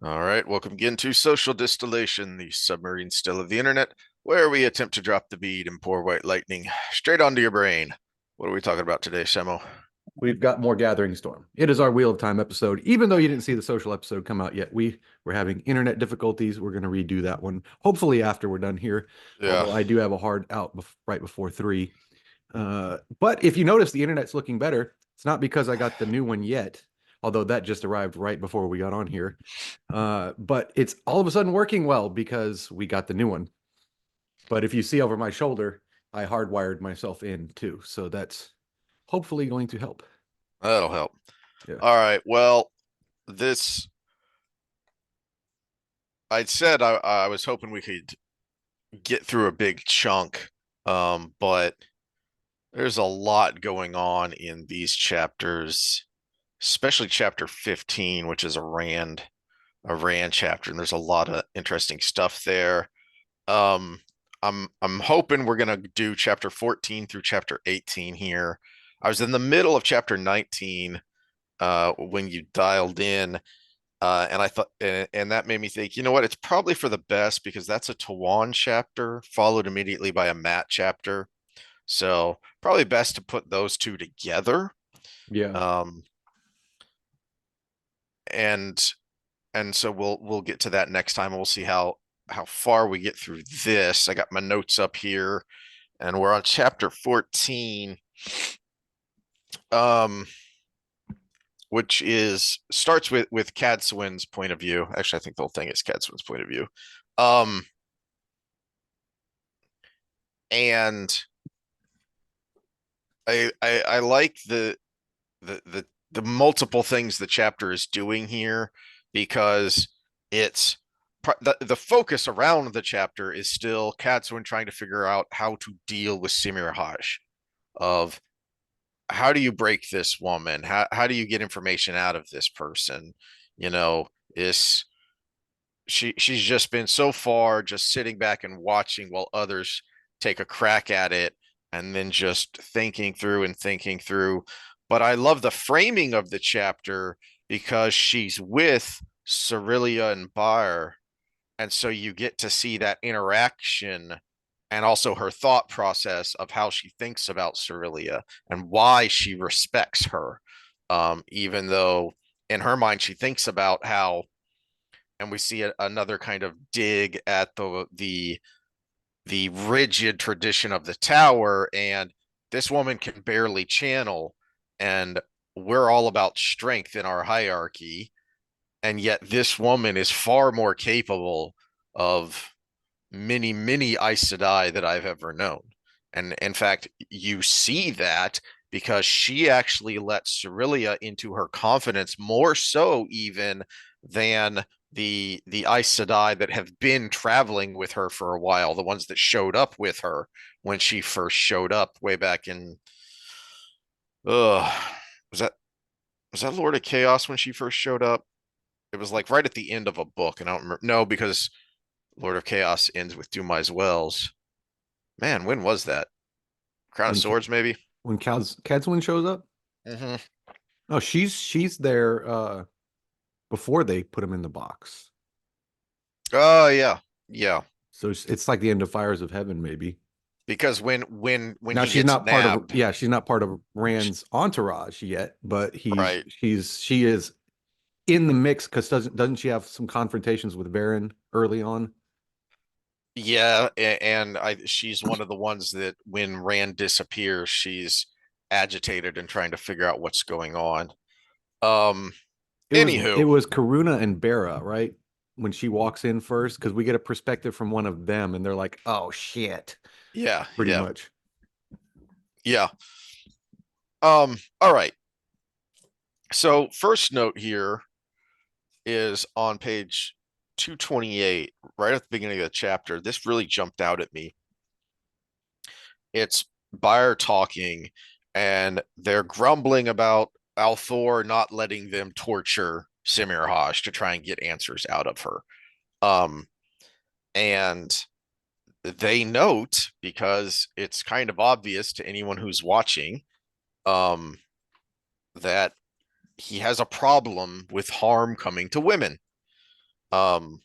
All right, welcome again to Social Distillation, the submarine still of the internet, where we attempt to drop the bead and pour white lightning straight onto your brain. What are we talking about today, Samo? We've got more Gathering Storm. It is our Wheel of Time episode. Even though you didn't see the social episode come out yet, we're having internet difficulties. We're going to redo that one, hopefully after we're done here. Yeah. Although I do have a hard out right before 3. But if you notice, the internet's looking better. It's not because I got the new one yet, although that just arrived right before we got on here. But it's all of a sudden working well because we got the new one. But if you see over my shoulder, I hardwired myself in too. So that's hopefully going to help. That'll help. Yeah. All right, well, this, I'd said I was hoping we could get through a big chunk, but there's a lot going on in these chapters, especially chapter 15, which is a Rand chapter, and there's a lot of interesting stuff there. Um, I'm hoping we're gonna do chapter 14 through chapter 18 here. I was in the middle of chapter 19 when you dialed in, and I thought, and that made me think, you know what? It's probably for the best because that's a Tawan chapter followed immediately by a Matt chapter. So probably best to put those two together. Yeah. Um, and and so we'll get to that next time. We'll see how far we get through this. I got my notes up here, and we're on chapter 14, um, which is starts with Cadsuane's point of view. Actually, I think the whole thing is Cadsuane's point of view. Um, and I like the multiple things the chapter is doing here because it's the focus around the chapter is still Cadsuane trying to figure out how to deal with Simirhaj, of how do you break this woman? How do you get information out of this person? You know, is she's just been so far just sitting back and watching while others take a crack at it and then just thinking through and thinking through. But I love the framing of the chapter because she's with Cerilia and Baer, and so you get to see that interaction and also her thought process of how she thinks about Cerilia and why she respects her. Even though in her mind she thinks about how, and we see another kind of dig at the rigid tradition of the tower, and this woman can barely channel, and we're all about strength in our hierarchy, and yet this woman is far more capable of many Aes Sedai that I've ever known. And in fact, you see that because she actually let Cerilia into her confidence more so even than the Aes Sedai that have been traveling with her for a while, the ones that showed up with her when she first showed up way back in was that was that Lord of Chaos when she first showed up? It was like right at the end of a book, and I don't remember. No, because Lord of Chaos ends with Dumai's Wells. Man, when was that? Crown of When Swords, maybe? when Cadsuane shows up? Mm-hmm. Oh, she's there before they put him in the box. Oh, yeah. Yeah. So it's like the end of Fires of Heaven, maybe. Because when Now he she's gets not part of nabbed, yeah, she's not part of Rand's entourage yet, but right? she is in the mix because doesn't she have some confrontations with Baron early on? Yeah, and she's one of the ones that when Rand disappears, she's agitated and trying to figure out what's going on. Um, It Anywho, was Karuna and Bera, right? When she walks in first, because we get a perspective from one of them, and they're like, "Oh shit," yeah, pretty yeah, much. yeah. All right. So first note here is on page 228, right at the beginning of the chapter. This really jumped out at me. It's Baer talking, and they're grumbling about Althor not letting them torture Simirhaj to try and get answers out of her. Um, and they note, because it's kind of obvious to anyone who's watching, um, that he has a problem with harm coming to women. Um,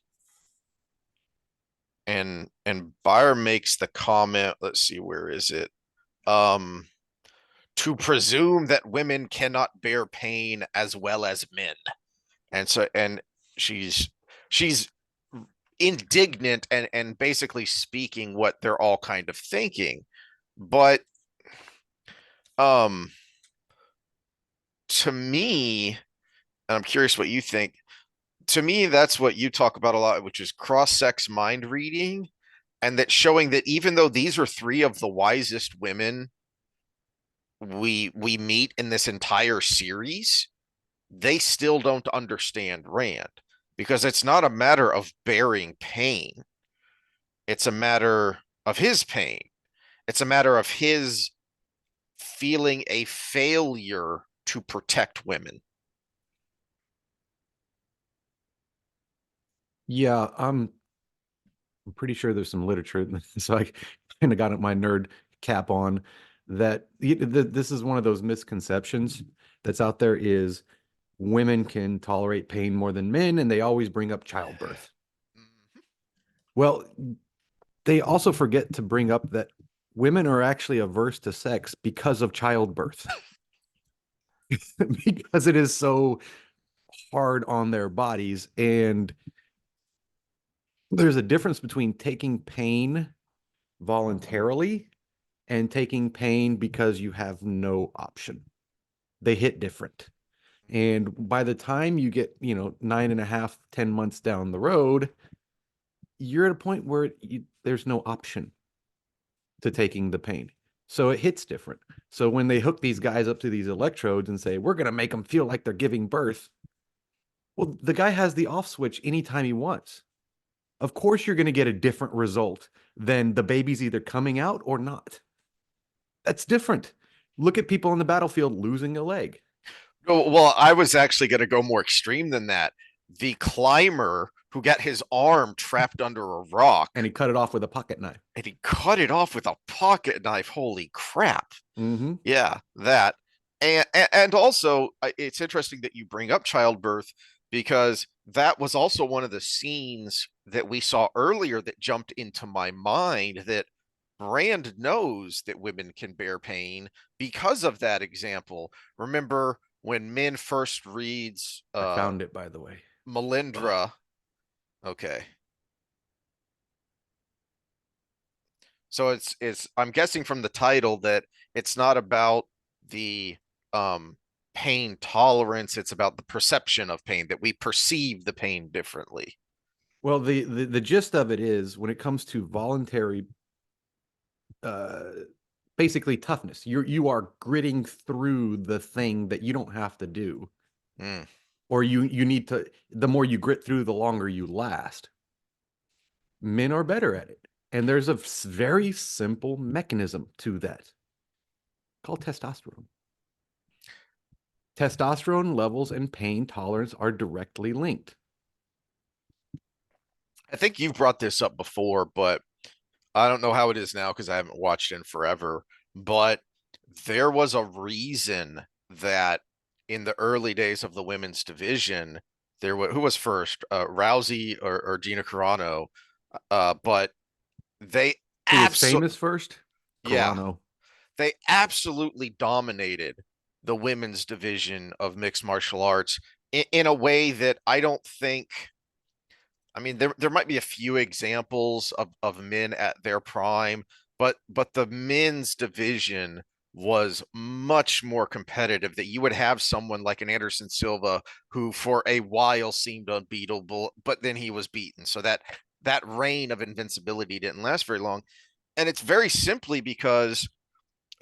and Bayer makes the comment, let's see, where is it? Um, to presume that women cannot bear pain as well as men. And she's she's indignant and basically speaking what they're all kind of thinking. But um to me, and I'm curious what you think, to me that's what you talk about a lot, which is cross-sex mind reading, and that showing that even though these are three of the wisest women we meet in this entire series, they still don't understand Rand, because it's not a matter of bearing pain. It's a matter of his pain. It's a matter of his feeling a failure to protect women. Yeah, I'm pretty sure there's some literature, so I kind of got my nerd cap on that. This is one of those misconceptions that's out there is women can tolerate pain more than men, and they always bring up childbirth. Well, they also forget to bring up that women are actually averse to sex because of childbirth, because it is so hard on their bodies. And there's a difference between taking pain voluntarily and taking pain because you have no option. They hit different. And by the time you get, 9.5, 10 months down the road, you're at a point where there's no option to taking the pain. So it hits different. So when they hook these guys up to these electrodes and say, we're going to make them feel like they're giving birth, well, the guy has the off switch anytime he wants. Of course, you're going to get a different result than the baby's either coming out or not. That's different. Look at people on the battlefield losing a leg. Oh, well, I was actually going to go more extreme than that. The climber who got his arm trapped under a And rock he cut it off with a pocket knife. and he cut it off with a pocket knife. Holy crap. Mm-hmm. Yeah, that. And also, it's interesting that you bring up childbirth, because that was also one of the scenes that we saw earlier that jumped into my mind, that Brand knows that women can bear pain because of that example. Remember when Min first reads I found it, by the way. Melindra? Okay. So it's I'm guessing from the title that it's not about the um pain tolerance, it's about the perception of pain, that we perceive the pain differently. Well, the gist of it is when it comes to voluntary, uh, basically toughness, you are gritting through the thing that you don't have to do, Mm. or you need to. The more you grit through, the longer you last. Men are better at it, and there's a very simple mechanism to that called testosterone. Testosterone levels and pain tolerance are directly linked. I think you've brought this up before, but I don't know how it is now because I haven't watched in forever. But there was a reason that in the early days of the women's division, there was, who was first, Rousey or Gina Carano, but they Who was absolutely, famous first? yeah, Carano. they absolutely dominated the women's division of mixed martial arts in a way that I don't think. I mean, there might be a few examples of men at their prime, but the men's division was much more competitive, that you would have someone like an Anderson Silva who for a while seemed unbeatable, but then he was beaten. So that reign of invincibility didn't last very long. And it's very simply because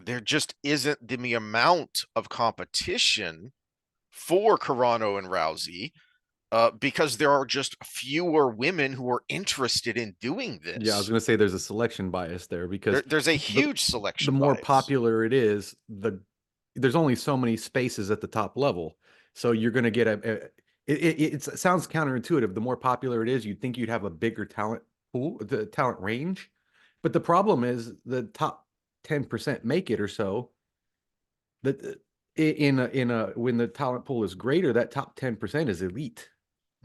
there just isn't the amount of competition for Carano and Rousey, because there are just fewer women who are interested in doing Yeah, I was this. going to say there's a selection bias there because There's a the huge the selection more bias. popular it is, there's only so many spaces at the top level. So you're going to get it sounds counterintuitive. The more popular it is, you'd think you'd have a bigger talent pool, the talent range. But the problem is the top 10% make it or so. That in a when the talent pool is greater, that top 10% is elite.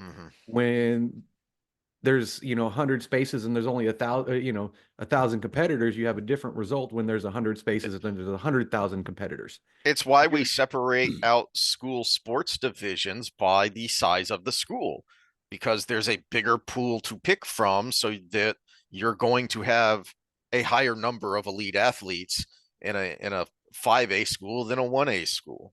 Mm-hmm. When there's 100 spaces and there's only 1,000, 1,000 competitors, you have a different result when there's 100 spaces and there's 100,000 competitors. It's why we separate out school sports divisions by the size of the school, because there's a bigger pool to pick from, so that you're going to have a higher number of elite athletes in a 5A school than a 1A school.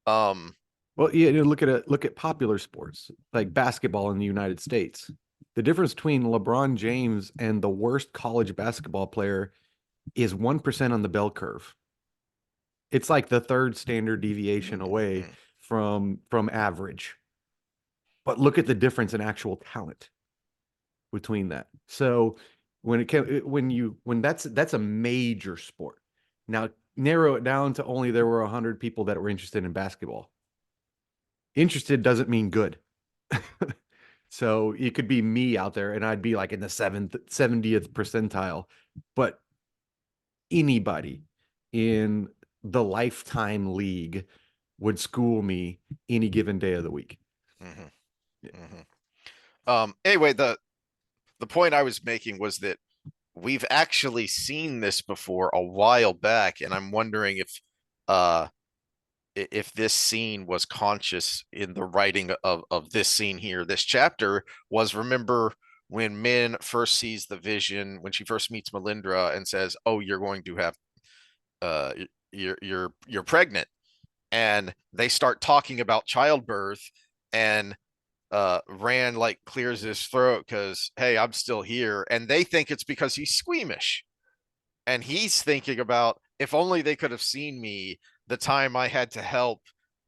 Um, Well, yeah, look at popular sports like basketball in the United States. The difference between LeBron James and the worst college basketball player is 1% on the bell curve. It's like the third standard deviation away from average. But look at the difference in actual talent between that. So when that's a major sport. Now narrow it down to only there were 100 people that were interested in basketball. Interested doesn't mean good. So it could be me out there and I'd be like in the 70th percentile, but anybody in the lifetime league would school me any given day of the week. mhm, mhm. Anyway, the point I was making was that we've actually seen this before a while back, and I'm wondering uh if this scene was conscious in the writing of this scene here. This chapter was, remember when Min first sees the vision, when she first meets Melindra and says, "Oh, you're going to have uh you're pregnant," and they start talking about childbirth, and Rand like clears his throat because, hey, I'm still here, and they think it's because he's squeamish, and he's thinking about, if only they could have seen me the time I had to help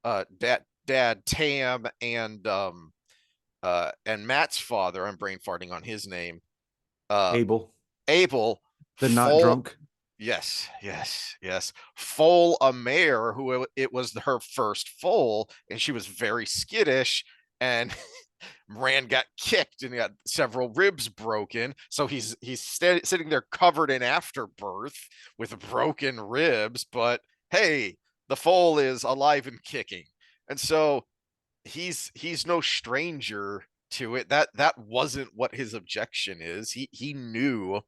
dad Tam and Matt's father. I'm brain farting on his name. Uh Abel, Abel the not full drunk. yes. Foal a mare who it was her first foal, and she was very skittish, and Rand got kicked and got several ribs broken. So he's sitting there covered in afterbirth with broken ribs. But hey, the foal is alive and kicking, and so he's no stranger to it. That wasn't what his objection is. He knew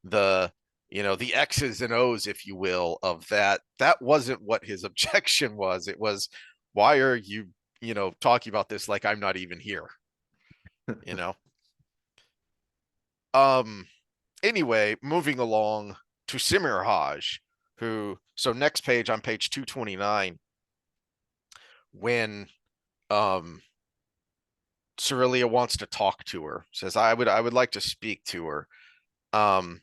the the X's and O's, if you will, of that. That wasn't what his objection was. It was, why are you talking about this like I'm not even here? you know um anyway, moving along to Simirhaj, who, so next page, on page 229, when um Cerelia wants to talk to her, says, I would like to speak to her. um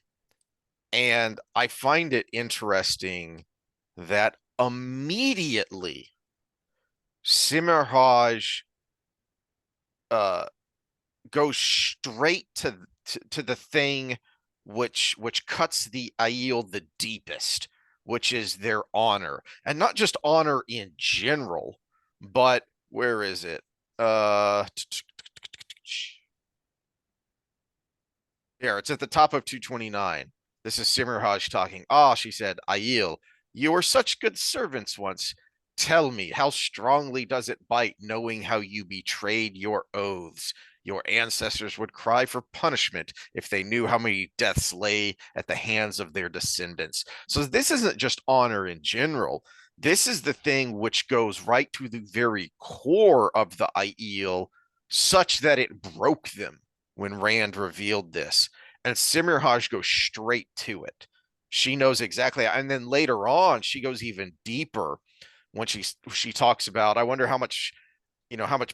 and I find it interesting that immediately Simirhaj uh goes straight to the thing which cuts the Aiel the deepest, which is their honor, and not just honor in general, but where is it? Here, it's at the top of 229. This is Simirhaj talking. Ah, she said, Aiel, you were such good servants once. Tell me, how strongly does it bite knowing how you betrayed your oaths? Your ancestors would cry for punishment if they knew how many deaths lay at the hands of their descendants. So this isn't just honor in general. This is the thing which goes right to the very core of the Aiel, such that it broke them when Rand revealed this. And Simirhaj goes straight to it. She knows exactly. And then later on, she goes even deeper when she talks about, I wonder how much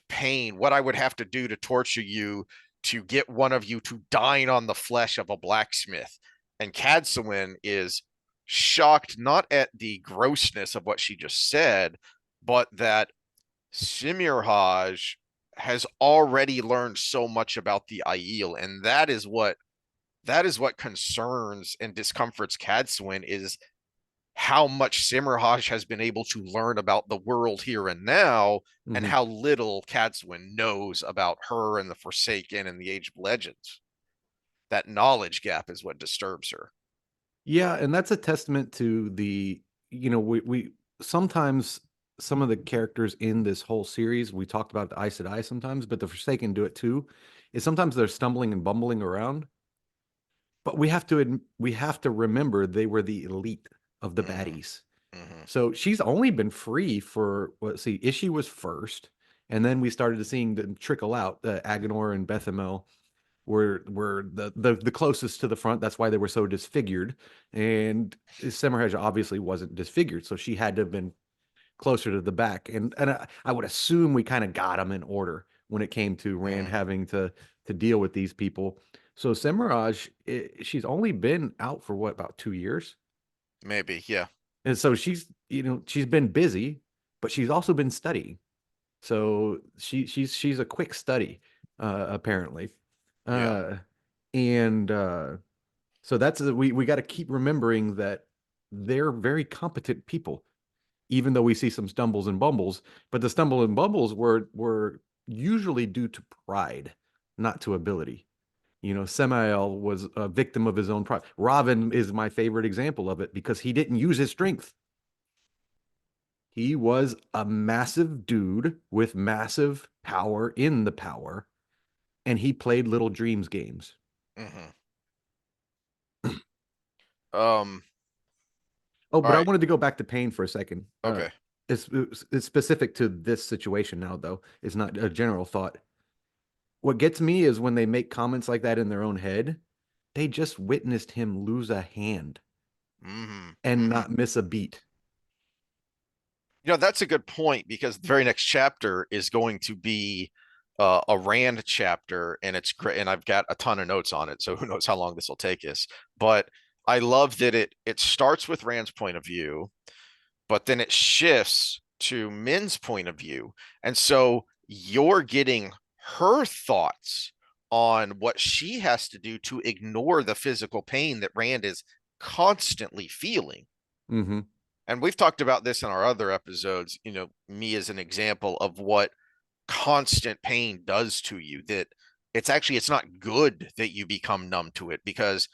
pain, what I would have to do to torture you to get one of you to dine on the flesh of a blacksmith. And Cadsuane is shocked, not at the grossness of what she just said, but that Simirhaj has already learned so much about the Aiel, and that is what concerns and discomforts Cadsuane, is how much Simirhaj has been able to learn about the world here and now, and Mhm. how little Cadsuane knows about her and the Forsaken and the Age of Legends. That knowledge gap is what disturbs her. Yeah, and that's a testament to the, we sometimes some of the characters in this whole series, we talked about the Aes Sedai sometimes, but the Forsaken do it too, is sometimes they're stumbling and bumbling around. But we have to remember they were the elite of the Mm-hmm. baddies. Mm-hmm. So she's only been free for, let's see, Ishii was first, and then we started seeing them trickle out. Agenor and Bethamel were the closest to the front. That's why they were so disfigured. And Semirhage obviously wasn't disfigured, so she had to have been closer to the back. And I would assume we kind of got them in order when it came to Rand Mm-hmm. having to deal with these people. So Semirhage, she's only been out for what, about 2 years? Maybe, yeah. And so she's been busy, but she's also been studying. So she's a quick study, apparently. Yeah. Uh, and so we got to keep remembering that they're very competent people, even though we see some stumbles and bumbles. But the stumble and bumbles were usually due to pride, not to ability. Samael was a victim of his own pride. Robin is my favorite example of it because he didn't use his strength. He was a massive dude with massive power in the power, and he played Little Dreams games. Mm-hmm. Um, Oh, all but I right. wanted to go back to Pain for a second. Okay. It's specific to this situation now, though. It's not a general thought. What gets me is when they make comments like that in their own head, they just witnessed him lose a hand Mm-hmm. and Mm-hmm. not miss a beat. That's a good point because the very next chapter is going to be a Rand chapter, and it's great. And I've got a ton of notes on it, so who knows how long this will take us. But I love that it starts with Rand's point of view, but then it shifts to Min's point of view, and so you're getting her thoughts on what she has to do to ignore the physical pain that Rand is constantly feeling. Mm-hmm. And we've talked about this in our other episodes, me as an example of what constant pain does to you, that it's not good that you become numb to it because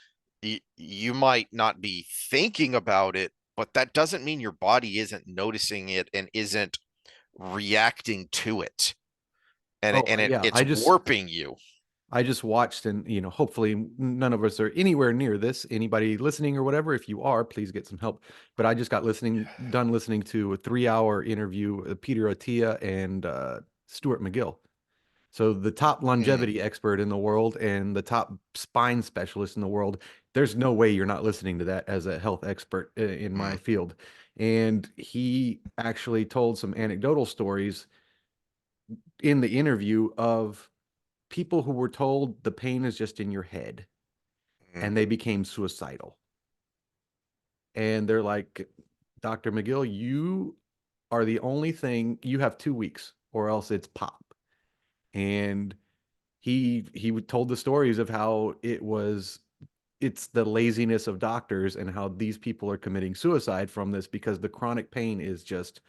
you might not be thinking about it, but that doesn't mean your body isn't noticing it and isn't reacting to it. And it, Oh, and it yeah. it's warping you. I just watched, and hopefully none of us are anywhere near this. Anybody listening or whatever, if you are, please get some help. But I just got done listening to a 3 hour interview with Peter Attia and Stuart McGill. So the top Mm, longevity expert in the world and the top spine specialist in the world. There's no way you're not listening to that as a health expert in my mm, field. And he actually told some anecdotal stories in the interview of people who were told the pain is just in your head mm, and they became suicidal. And they're like, Dr. McGill, you are the only thing, you have 2 weeks or else it's pop. And he told the stories of how it's the laziness of doctors and how these people are committing suicide from this because the chronic pain is just,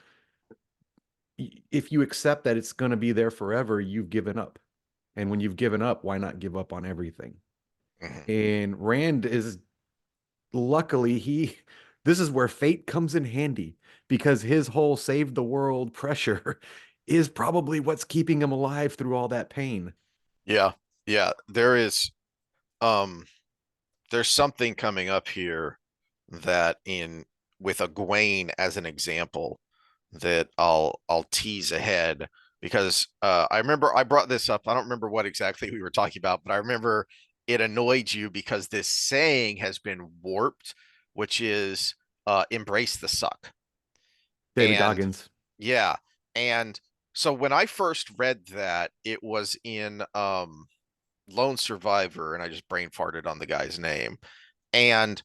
if you accept that it's going to be there forever, you've given up. And when you've given up, why not give up on everything? mm. And Rand is luckily this is where fate comes in handy because his whole save the world pressure is probably what's keeping him alive through all that pain. Yeah, yeah. Um there's something coming up here that in with Egwene as an example that I'll tease ahead because I remember I brought this up. I don't remember what exactly we were talking about, but I remember it annoyed you because this saying has been warped, which is embrace the suck. David And Goggins. yeah, and so when I first read that, it was in Lone Survivor, and I just brain farted on the guy's name. And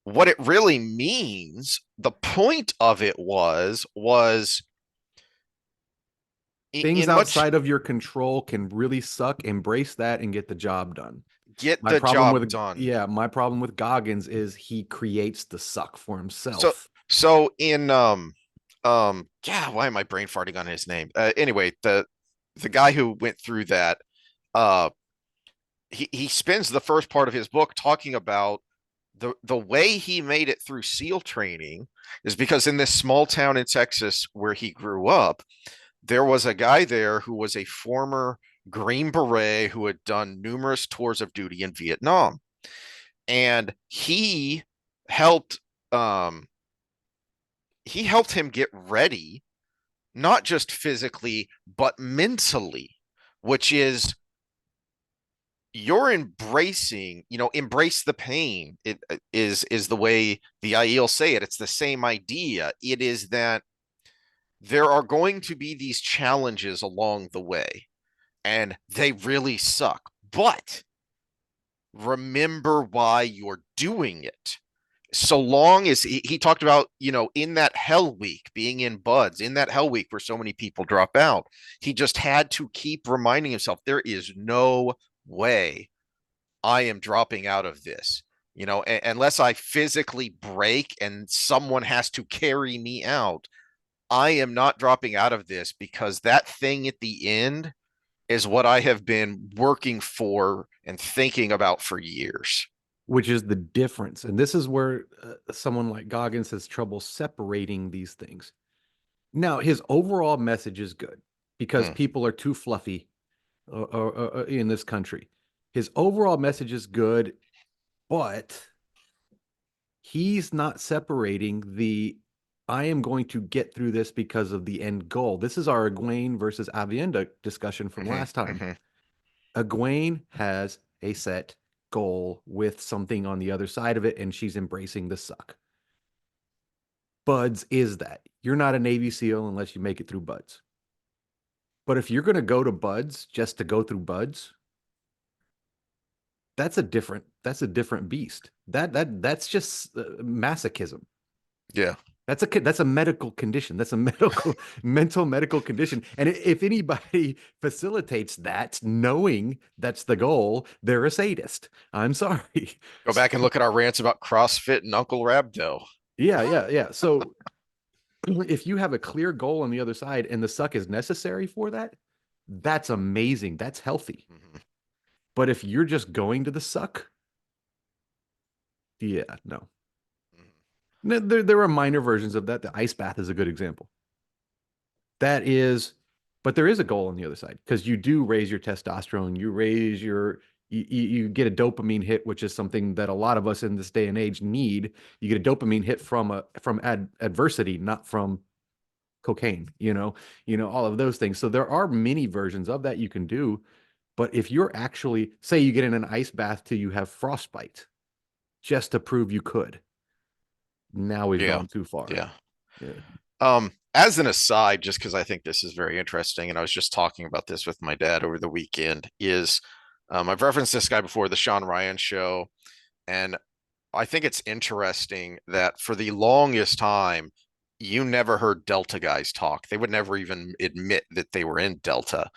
what it really means, the point of it was Things in much outside of your control can really suck. Embrace that and get the job done. get My the problem job with done. Yeah, my problem with Goggins is he creates the suck for So himself. so in yeah, why am I brain farting on his name? Anyway, the guy who went through that, uh he spends the first part of his book talking about the way he made it through SEAL training is because in this small town in Texas where he grew up, there was a guy there who was a former Green Beret who had done numerous tours of duty in Vietnam. And helped um he helped him get ready, not just physically, but mentally, which is you're embracing, embrace the pain. It is the way the IEL say it. It's the same idea. It is that there are going to be these challenges along the way, and they really suck. But remember why you're doing it. So long as he talked about, in that hell week, being in buds, in that hell week where so many people drop out, he just had to keep reminding himself there is no way I am dropping out of this. Unless I physically break and someone has to carry me out, I am not dropping out of this, because that thing at the end is what I have been working for and thinking about for years. Which is the difference. And this is where someone like Goggins has trouble separating these things. Now, his overall message is good because Mm. people are too fluffy in this country. His overall message is good, but he's not separating the I am going to get through this because of the end goal. This is our Egwene versus Aviendha discussion from Mm-hmm, last time. mm-hmm. Egwene has a set goal with something on the other side of it, and she's embracing the suck. Buds is that. You're not a Navy SEAL unless you make it through Buds. But if you're going to go to Buds just to go through Buds, that's a different beast. That's just masochism. Yeah. That's a medical condition. That's a mental medical condition. And if anybody facilitates that, knowing that's the goal, they're a sadist. I'm sorry. Go back and look at our rants about CrossFit and Uncle Rabdo. Yeah, yeah, yeah. So if you have a clear goal on the other side and the suck is necessary for that, that's amazing. That's healthy. Mm-hmm. But if you're just going to the suck, yeah, no. There are minor versions of that. The ice bath is a good example. That is, but there is a goal on the other side because you do raise your testosterone, you get a dopamine hit, which is something that a lot of us in this day and age need. You get a dopamine hit from adversity, not from cocaine, all of those things. So there are many versions of that you can do. But if you're actually, say you get in an ice bath till you have frostbite, just to prove you could, now we've Yeah. gone too far. Yeah. Yeah. As an aside, just because I think this is very interesting, and I was just talking about this with my dad over the weekend, is I've referenced this guy before, the Sean Ryan show, and I think it's interesting that for the longest time, you never heard Delta guys talk. They would never even admit that they were in Delta.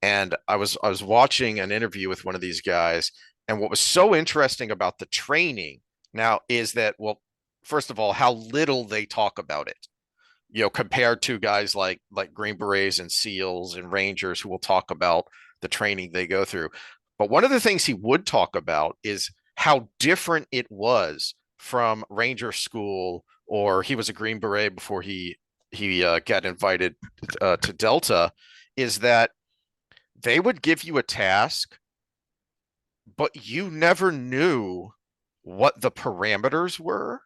And I was watching an interview with one of these guys, and what was so interesting about the training now is that, well, first of all, how little they talk about it, compared to guys like Green Berets and SEALs and Rangers who will talk about the training they go through. But one of the things he would talk about is how different it was from Ranger school, or he was a Green Beret before he got invited to Delta, is that they would give you a task, but you never knew what the parameters were,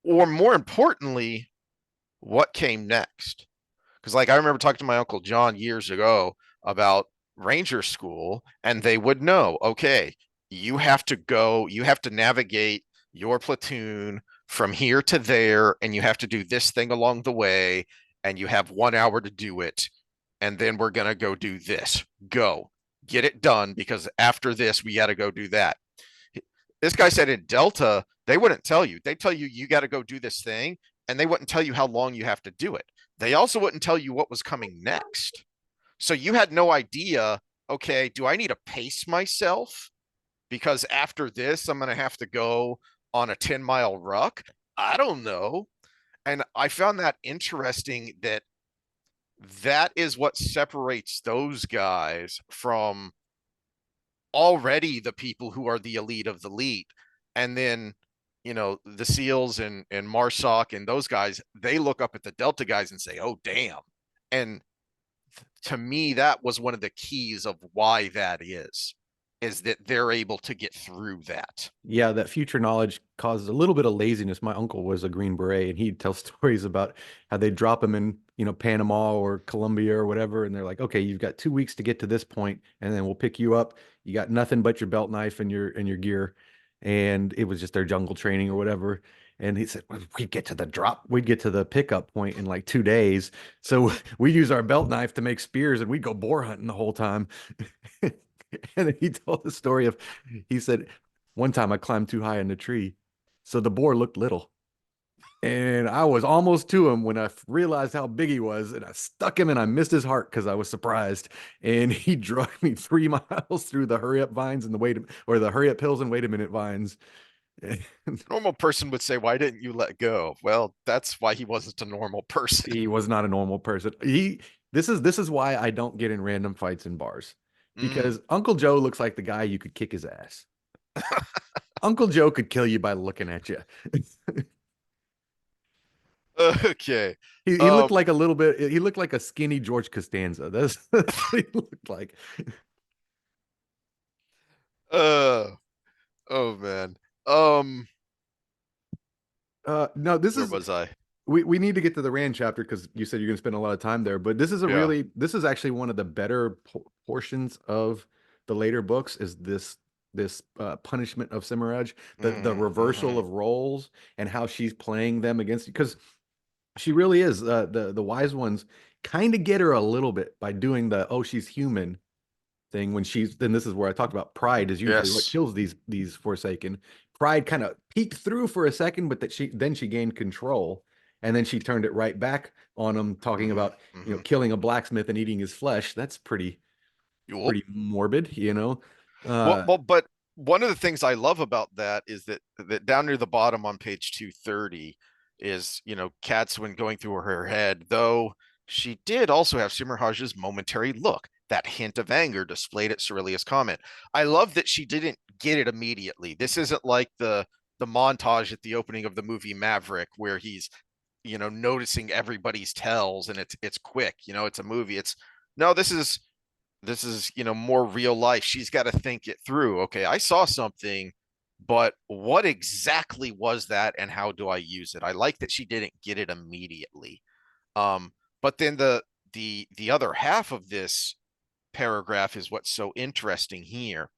or more importantly, what came next. Because, like, I remember talking to my Uncle John years ago about Ranger School, and they would know, okay, you have to navigate your platoon from here to there, and you have to do this thing along the way, and you have 1 hour to do it. And then we're going to go do this. Go get it done, because after this, we got to go do that. This guy said in Delta, they wouldn't tell you. They tell you, you got to go do this thing, and they wouldn't tell you how long you have to do it. They also wouldn't tell you what was coming next. So you had no idea, okay, do I need to pace myself? Because after this, I'm going to have to go on a 10-mile ruck. I don't know. And I found that interesting, that is what separates those guys from already the people who are the elite of the elite. And then, the SEALs and Marsoc and those guys, they look up at the Delta guys and say, "Oh, damn." And to me, that was one of the keys of why that is that they're able to get through that. Yeah, that future knowledge causes a little bit of laziness. My uncle was a Green Beret, and he'd tell stories about how they drop him in, Panama or Colombia or whatever, and they're like, "Okay, you've got 2 weeks to get to this point, and then we'll pick you up. You got nothing but your belt knife and your gear." And it was just their jungle training or whatever. And he said, we'd get to the pickup point in like 2 days. So we'd use our belt knife to make spears, and we'd go boar hunting the whole time. And then he told the story of, he said, one time I climbed too high in the tree, so the boar looked little. And I was almost to him when I realized how big he was, and I stuck him and I missed his heart because I was surprised. And he drug me 3 miles through the hurry up vines and the hurry up hills and wait a minute vines. Normal person would say, "Why didn't you let go?" Well, that's why he wasn't a normal person. He was not a normal person. This is why I don't get in random fights in bars, Mm. because Uncle Joe looks like the guy you could kick his ass. Uncle Joe could kill you by looking at you. Okay. He looked Um. like a little bit. He looked like a skinny George Costanza. That's what he looked like. Uh. Oh man. Um. No, this Where is was I? we need to get to the Rand chapter because you said you're going to spend a lot of time there. But Yeah. this is actually one of the better portions of the later books. Is this punishment of Simmeraj, the reversal Mm-hmm. of roles and how she's playing them against, because she really is, the wise ones kind of get her a little bit by doing the, oh, she's human thing. When she's, then this is where I talked about pride is usually what Yes. kills these Forsaken. Pride kind of peeked through for a second, but that she gained control, and then she turned it right back on him, talking Mm-hmm. about, Mm-hmm. killing a blacksmith and eating his flesh. That's Yup. pretty morbid. Well, uh but one of the things I love about that is that down near the bottom on page 230 is, Cadsuane going through her head, though she did also have Simmerhaj's momentary look, that hint of anger displayed at Cerilia's comment. I love that she didn't get it immediately. This isn't like the montage at the opening of the movie Maverick where he's, noticing everybody's tells and it's quick, it's a movie. It's no, this is more real life. She's got to think it through. Okay, I saw something, but what exactly was that and how do I use it? I like that she didn't get it immediately. But then the other half of this paragraph is what's so interesting here.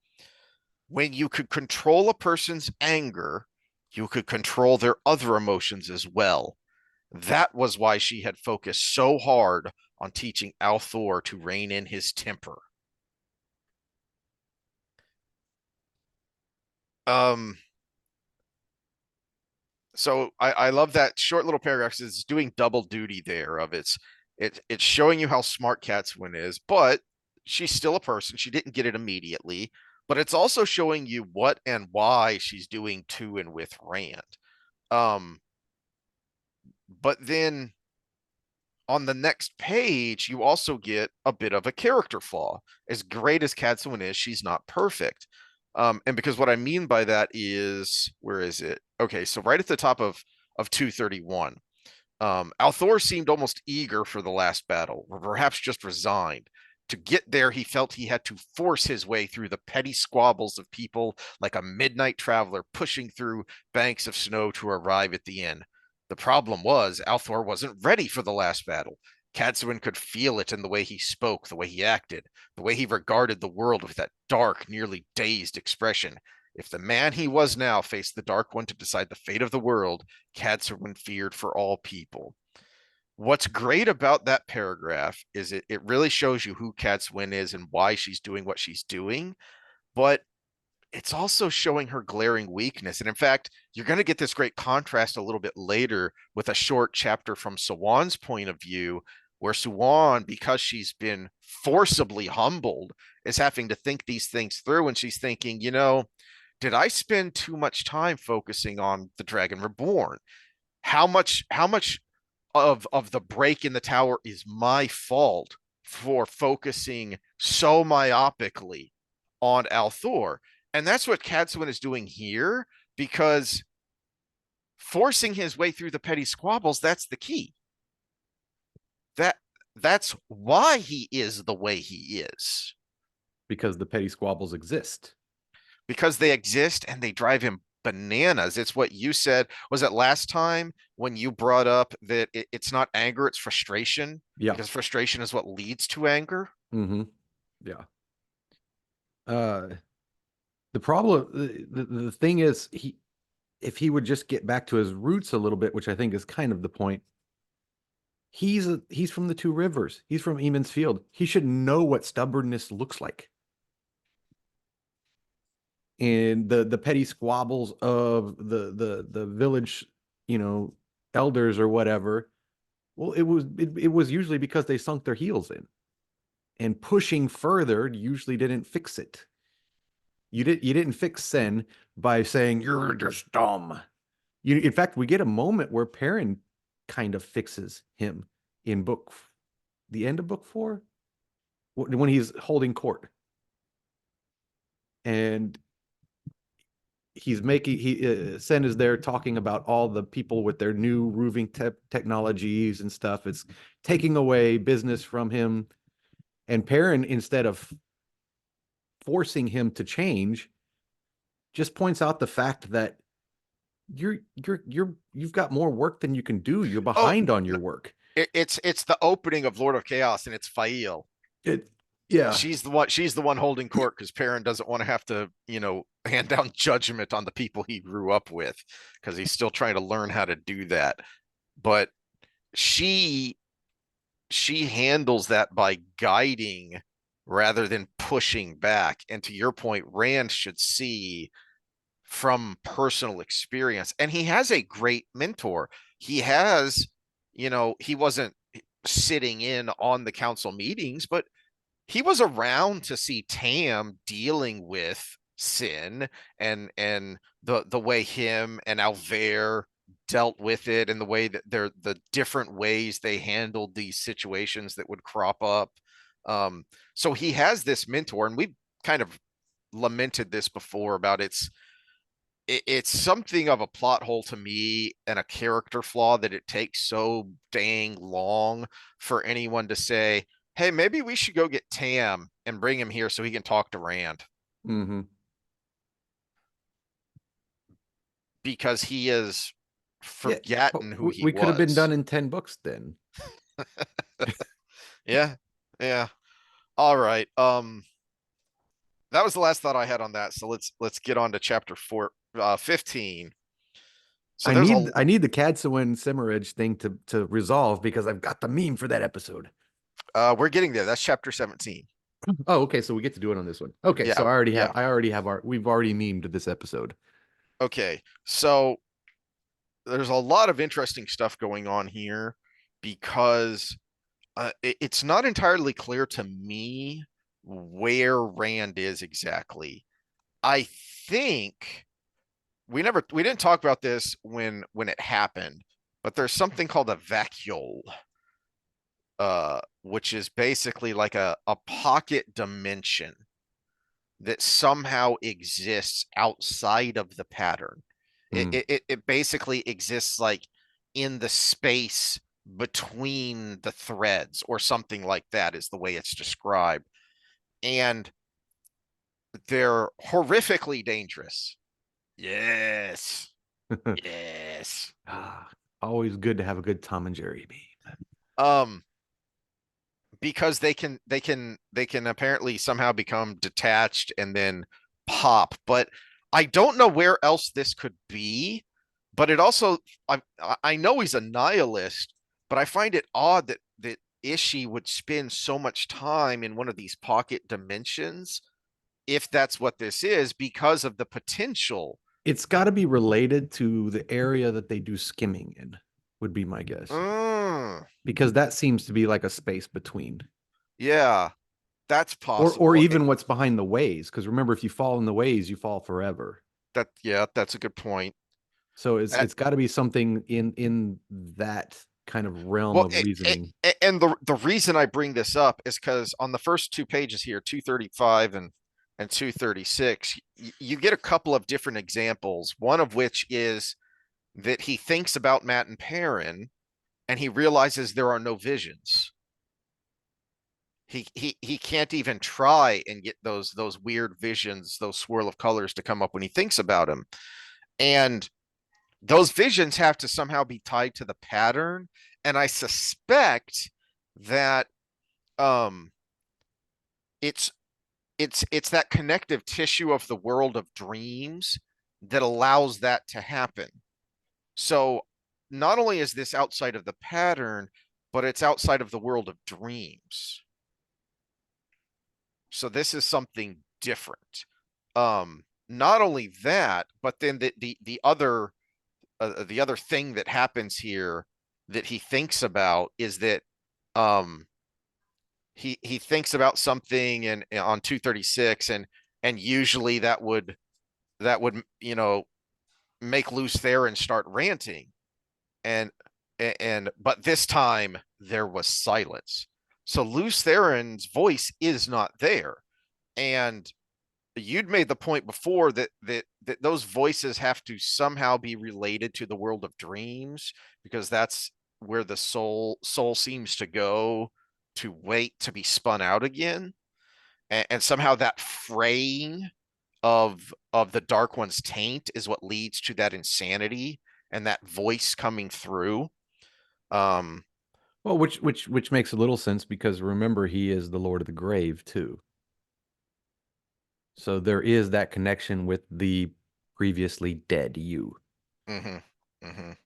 When you could control a person's anger, you could control their other emotions as well. That was why she had focused so hard on teaching Althor to rein in his temper. um so I love that short little paragraph. It's doing double duty there of it's showing you how smart Cadsuane is, but she's still a person. She didn't get it immediately, but it's also showing you what and why she's doing to and with Rand. Um, but then on the next page, you also get a bit of a character flaw. As great as Cadsuane is, she's not perfect. And because what I mean by that is, where is it? Okay, so right at the top of 231, Althor seemed almost eager for the last battle, or perhaps just resigned. To get there, he felt he had to force his way through the petty squabbles of people like a midnight traveler pushing through banks of snow to arrive at the inn. The problem was, Althor wasn't ready for the last battle. Cadsuane could feel it in the way he spoke, the way he acted, the way he regarded the world with that dark, nearly dazed expression. If the man he was now faced the Dark One to decide the fate of the world, Cadsuane feared for all people. What's great about that paragraph is it really shows you who Cadsuane is and why she's doing what she's doing, but it's also showing her glaring weakness. And in fact, you're going to get this great contrast a little bit later with a short chapter from Siuan's point of view, where Siuan, because she's been forcibly humbled, is having to think these things through. And she's thinking, did I spend too much time focusing on the Dragon Reborn? How much of the break in the tower is my fault for focusing so myopically on Althor? And that's what Cadsuane is doing here. because forcing his way through the petty squabbles, that's the key. That that's why he is the way he is. because the petty squabbles exist. Because they exist and they drive him bananas. It's what you said. Was it last time when you brought up that it's not anger, it's frustration? Yeah. Because frustration is what leads to anger. Mm-hmm. Yeah. Uh, the problem, the thing is, if he would just get back to his roots a little bit, which I think is kind of the point. He's from the Two Rivers. He's from Eamon's Field. He should know what stubbornness looks like. And the petty squabbles of the village, you know, elders or whatever. Well, it was usually because they sunk their heels in, and pushing further usually didn't fix it. You didn't fix Sen by saying you're just dumb. In fact, we get a moment where Perrin kind of fixes him in the end of book 4, when he's holding court, and Sen is there talking about all the people with their new roofing technologies and stuff. It's taking away business from him, and Perrin, instead of forcing him to change, just points out the fact that you've got more work than you can do. You're Oh, behind on your work. it's the opening of Lord of Chaos, and it's Fail. It, yeah. She's the one holding court because Perrin doesn't want to have to, hand down judgment on the people he grew up with, because he's still trying to learn how to do that. But she she handles that by guiding rather than pushing back. And to your point, Rand should see from personal experience. And he has a great mentor. He has, he wasn't sitting in on the council meetings, but he was around to see Tam dealing with Sin, and the way him and Alver dealt with it, and the way that the different ways they handled these situations that would crop up. So he has this mentor, and we've kind of lamented this before about it's something of a plot hole to me and a character flaw that it takes so dang long for anyone to say, hey, maybe we should go get Tam and bring him here so he can talk to Rand, Mm-hmm. because he is Yeah, but forgotten who he we could have been was. done in 10 books then. Yeah. Yeah. All right. That was the last thought I had on that. So let's get on to chapter 15. So I there's need a I need the Cadsuane Simmerage thing to resolve, because I've got the meme for that episode. we're getting there. That's chapter 17. Oh, okay, so we get to do it on this one. Okay, so Yeah. Yeah. I already have we've already memed this episode. Okay. So there's a lot of interesting stuff going on here, because it's not entirely clear to me where Rand is exactly. I think we didn't talk about this when it happened, but there's something called a vacuole, which is basically like a pocket dimension that somehow exists outside of the pattern. Mm. It basically exists like in the space between the threads, or something like that is the way it's described. And they're horrifically dangerous. Yes. Yes. Always good to have a good Tom and Jerry meme. Um, because they can apparently somehow become detached and then pop. But I don't know where else this could be. But it also, I know he's a nihilist, but I find it odd that Ishii would spend so much time in one of these pocket dimensions, if that's what this is, because of the potential. It's got to be related to the area that they do skimming in, would be my guess. Because that seems to be like a space between. Yeah, that's Or possible. even what's behind the ways, because remember, if you fall in the ways, you fall forever. Yeah, that's a good point. So That it's got to be something in that kind of realm well, of reasoning. and the reason I bring this up is because on the first 2 pages here, 235 and and 236, you get a couple of different examples, one of which is that he thinks about Matt and Perrin and he realizes there are no visions. He can't even try and get those weird visions, those swirl of colors to come up when he thinks about him. And those visions have to somehow be tied to the pattern. And I suspect that um it's it's that connective tissue of the world of dreams that allows that to happen. So not only is this outside of the pattern, but it's outside of the world of dreams. So this is something different. Not only that, but then the other thing that happens here that he thinks about is that um he thinks about something and on 236, and usually that would make Lews Therin start ranting, and but this time there was silence. So Lews Therin's voice is not there. And you'd made the point before that those voices have to somehow be related to the world of dreams, because that's where the soul seems to go to wait to be spun out again. And somehow that fraying of the Dark One's taint is what leads to that insanity and that voice coming through. um Well, which makes a little sense because remember he is the Lord of the Grave too. So there is that connection with the previously dead you, mhm, mhm.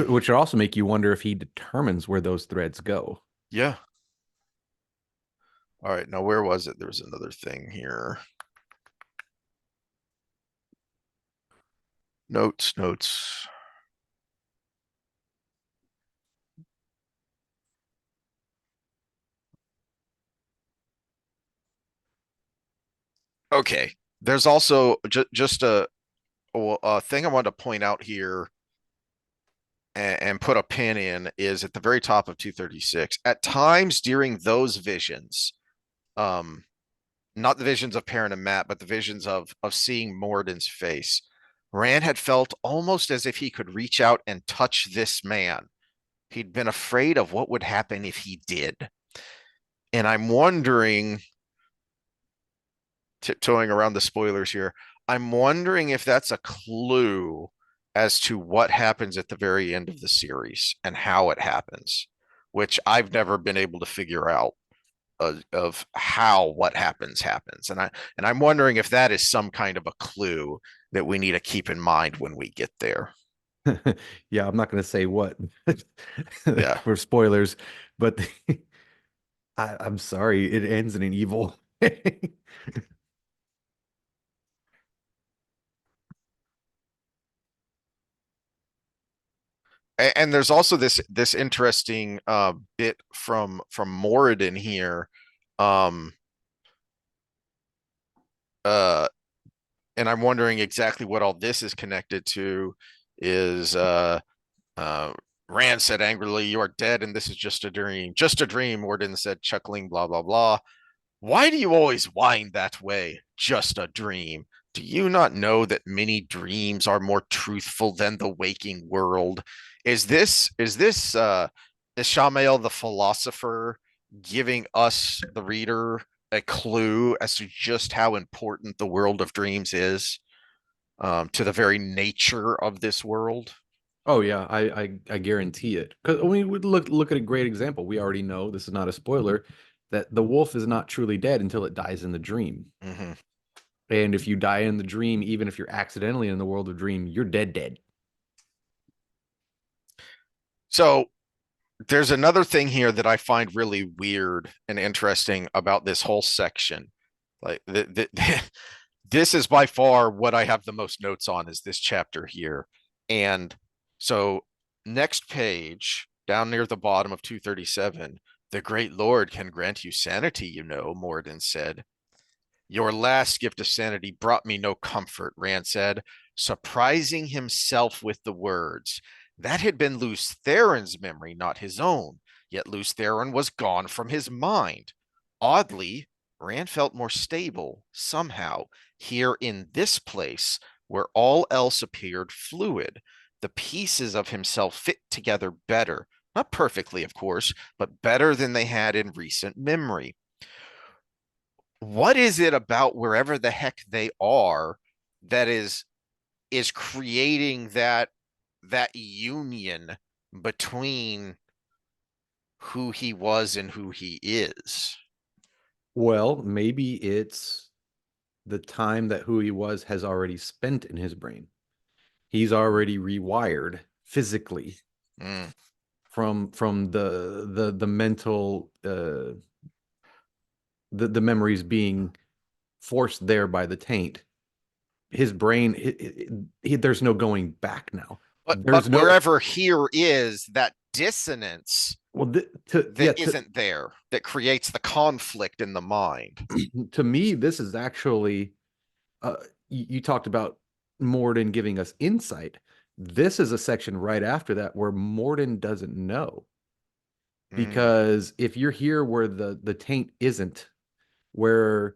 which would also make you wonder if he determines where those threads go. Yeah. All right, now where was it? There was another thing here. Notes. Okay. There's also just a thing I wanted to point out here and put a pin in is at the very top of 236. At times during those visions, um, not the visions of Perrin and Matt, but the visions of seeing Morden's face, Rand had felt almost as if he could reach out and touch this man. He'd been afraid of what would happen if he did. And I'm wondering, tiptoeing around the spoilers here, I'm wondering if that's a clue as to what happens at the very end of the series and how it happens, which I've never been able to figure out of how what happens. And I'm wondering if that is some kind of a clue that we need to keep in mind when we get there. Yeah, I'm not going to say what Yeah. for spoilers, but I'm sorry, it ends in an evil. And there's also this interesting bit from Moradin here. Um uh and I'm wondering exactly what all this is connected to. Is uh Rand said angrily, "You are dead, and this is just a dream." Just a dream, Warden said, chuckling, blah blah blah. Why do you always whine that way? Just a dream. Do you not know that many dreams are more truthful than the waking world? Is Shamael the philosopher giving us, the reader, a clue as to just how important the world of dreams is, to the very nature of this world? Oh yeah, I guarantee it. Because we would look at a great example. We already know this is not a spoiler that the wolf is not truly dead until it dies in the dream. Mm-hmm. And if you die in the dream, even if you're accidentally in the world of dream, you're dead. So there's another thing here that I find really weird and interesting about this whole section. Like this is by far what I have the most notes on, is this chapter here. And so next page, down near the bottom of 237, the great Lord can grant you sanity, you know, Morden said. Your last gift of sanity brought me no comfort, Rand said, surprising himself with the words. That had been Lews Therin's memory, not his own. Yet Lews Therin was gone from his mind. Oddly, Rand felt more stable somehow here in this place where all else appeared fluid. The pieces of himself fit together better. Not perfectly, of course, but better than they had in recent memory. What is it about wherever the heck they are that is creating that union between who he was and who he is? Well, maybe it's the time that who he was has already spent in his brain. He's already rewired physically Mm, from the mental the memories being forced there by the taint. His brain, there's no going back now. but There's no wherever here is, that dissonance well that isn't there, that creates the conflict in the mind. to me this is actually you talked about Morden giving us insight. This is a section right after that where Morden doesn't know. Mm, Because if you're here where the taint isn't, where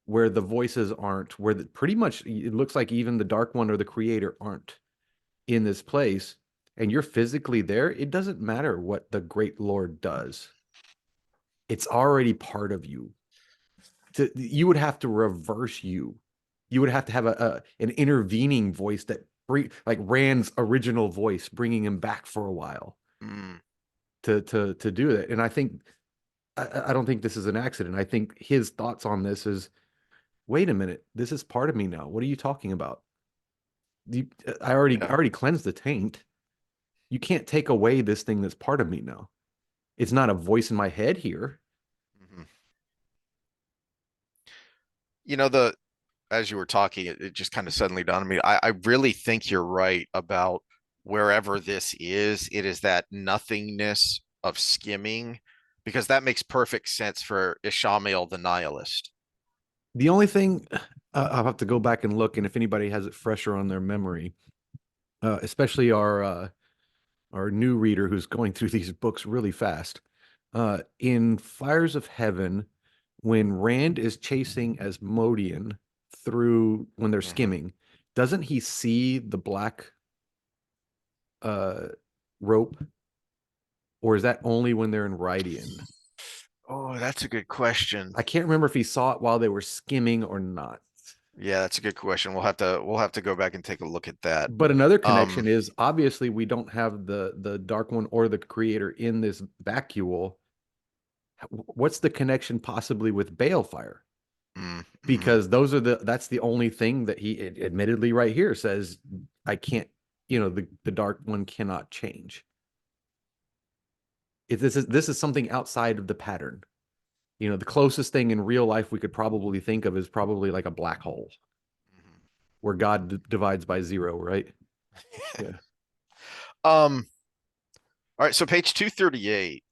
the voices aren't, where pretty much it looks like even the Dark One or the Creator aren't in this place, and you're physically there, it doesn't matter what the Great Lord does. It's already part of you. You would have to reverse you. You would have to have an intervening voice that like Rand's original voice, bringing him back for a while mm, to do that. And I think I don't think this is an accident. I think his thoughts on this is, wait a minute, this is part of me now. What are you talking about? I yeah. already cleansed the taint. You can't take away this thing that's part of me now. It's not a voice in my head here. Mhm. You know, the as you were talking, it just kind of suddenly dawned on me. I really think you're right about wherever this is, it is that nothingness of skimming, because that makes perfect sense for Ishamael the nihilist. The only thing I'll have to go back and look, and if anybody has it fresher on their memory, especially our new reader who's going through these books really fast. In Fires of Heaven, when Rand is chasing Asmodean through when they're Hmm. skimming, doesn't he see the black uh, rope, or is that only when they're in Rydian? Oh, that's a good question. I can't remember if he saw it while they were skimming or not. Yeah, that's a good question. We'll have to go back and take a look at that. But another Um, connection is obviously we don't have the Dark One or the Creator in this vacuole. What's the connection possibly with Balefire? mhm. Because that's the only thing that he admittedly right here says I can't, the Dark One cannot change. If this is something outside of the pattern. The closest thing in real life we could probably think of is probably like a black hole where God divides by zero, right? Yeah. Um, all right, so page 238.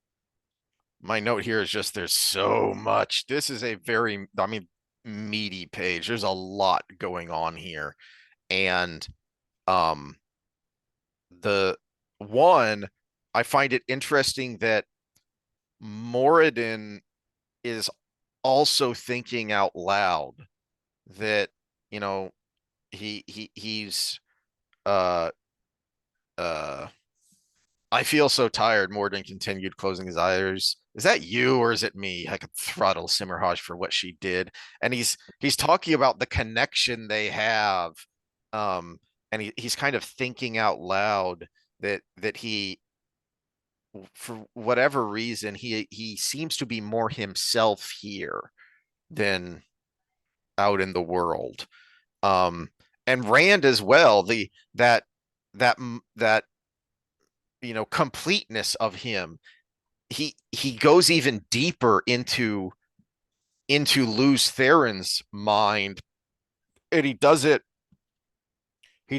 My note here is just there's so much. This is a very, I mean, meaty page. There's a lot going on here. And um the one, I find it interesting that Moradin is also thinking out loud that, you know, he's uh uh I feel so tired, Morden continued, closing his eyes. Is that you or is it me? I could throttle Simmerhaj for what she did. And he's talking about the connection they have. Um, and he's kind of thinking out loud that he, for whatever reason, he seems to be more himself here than out in the world. Um, and Rand as well, the that that completeness of him, he goes even deeper into Luz Theron's mind, and he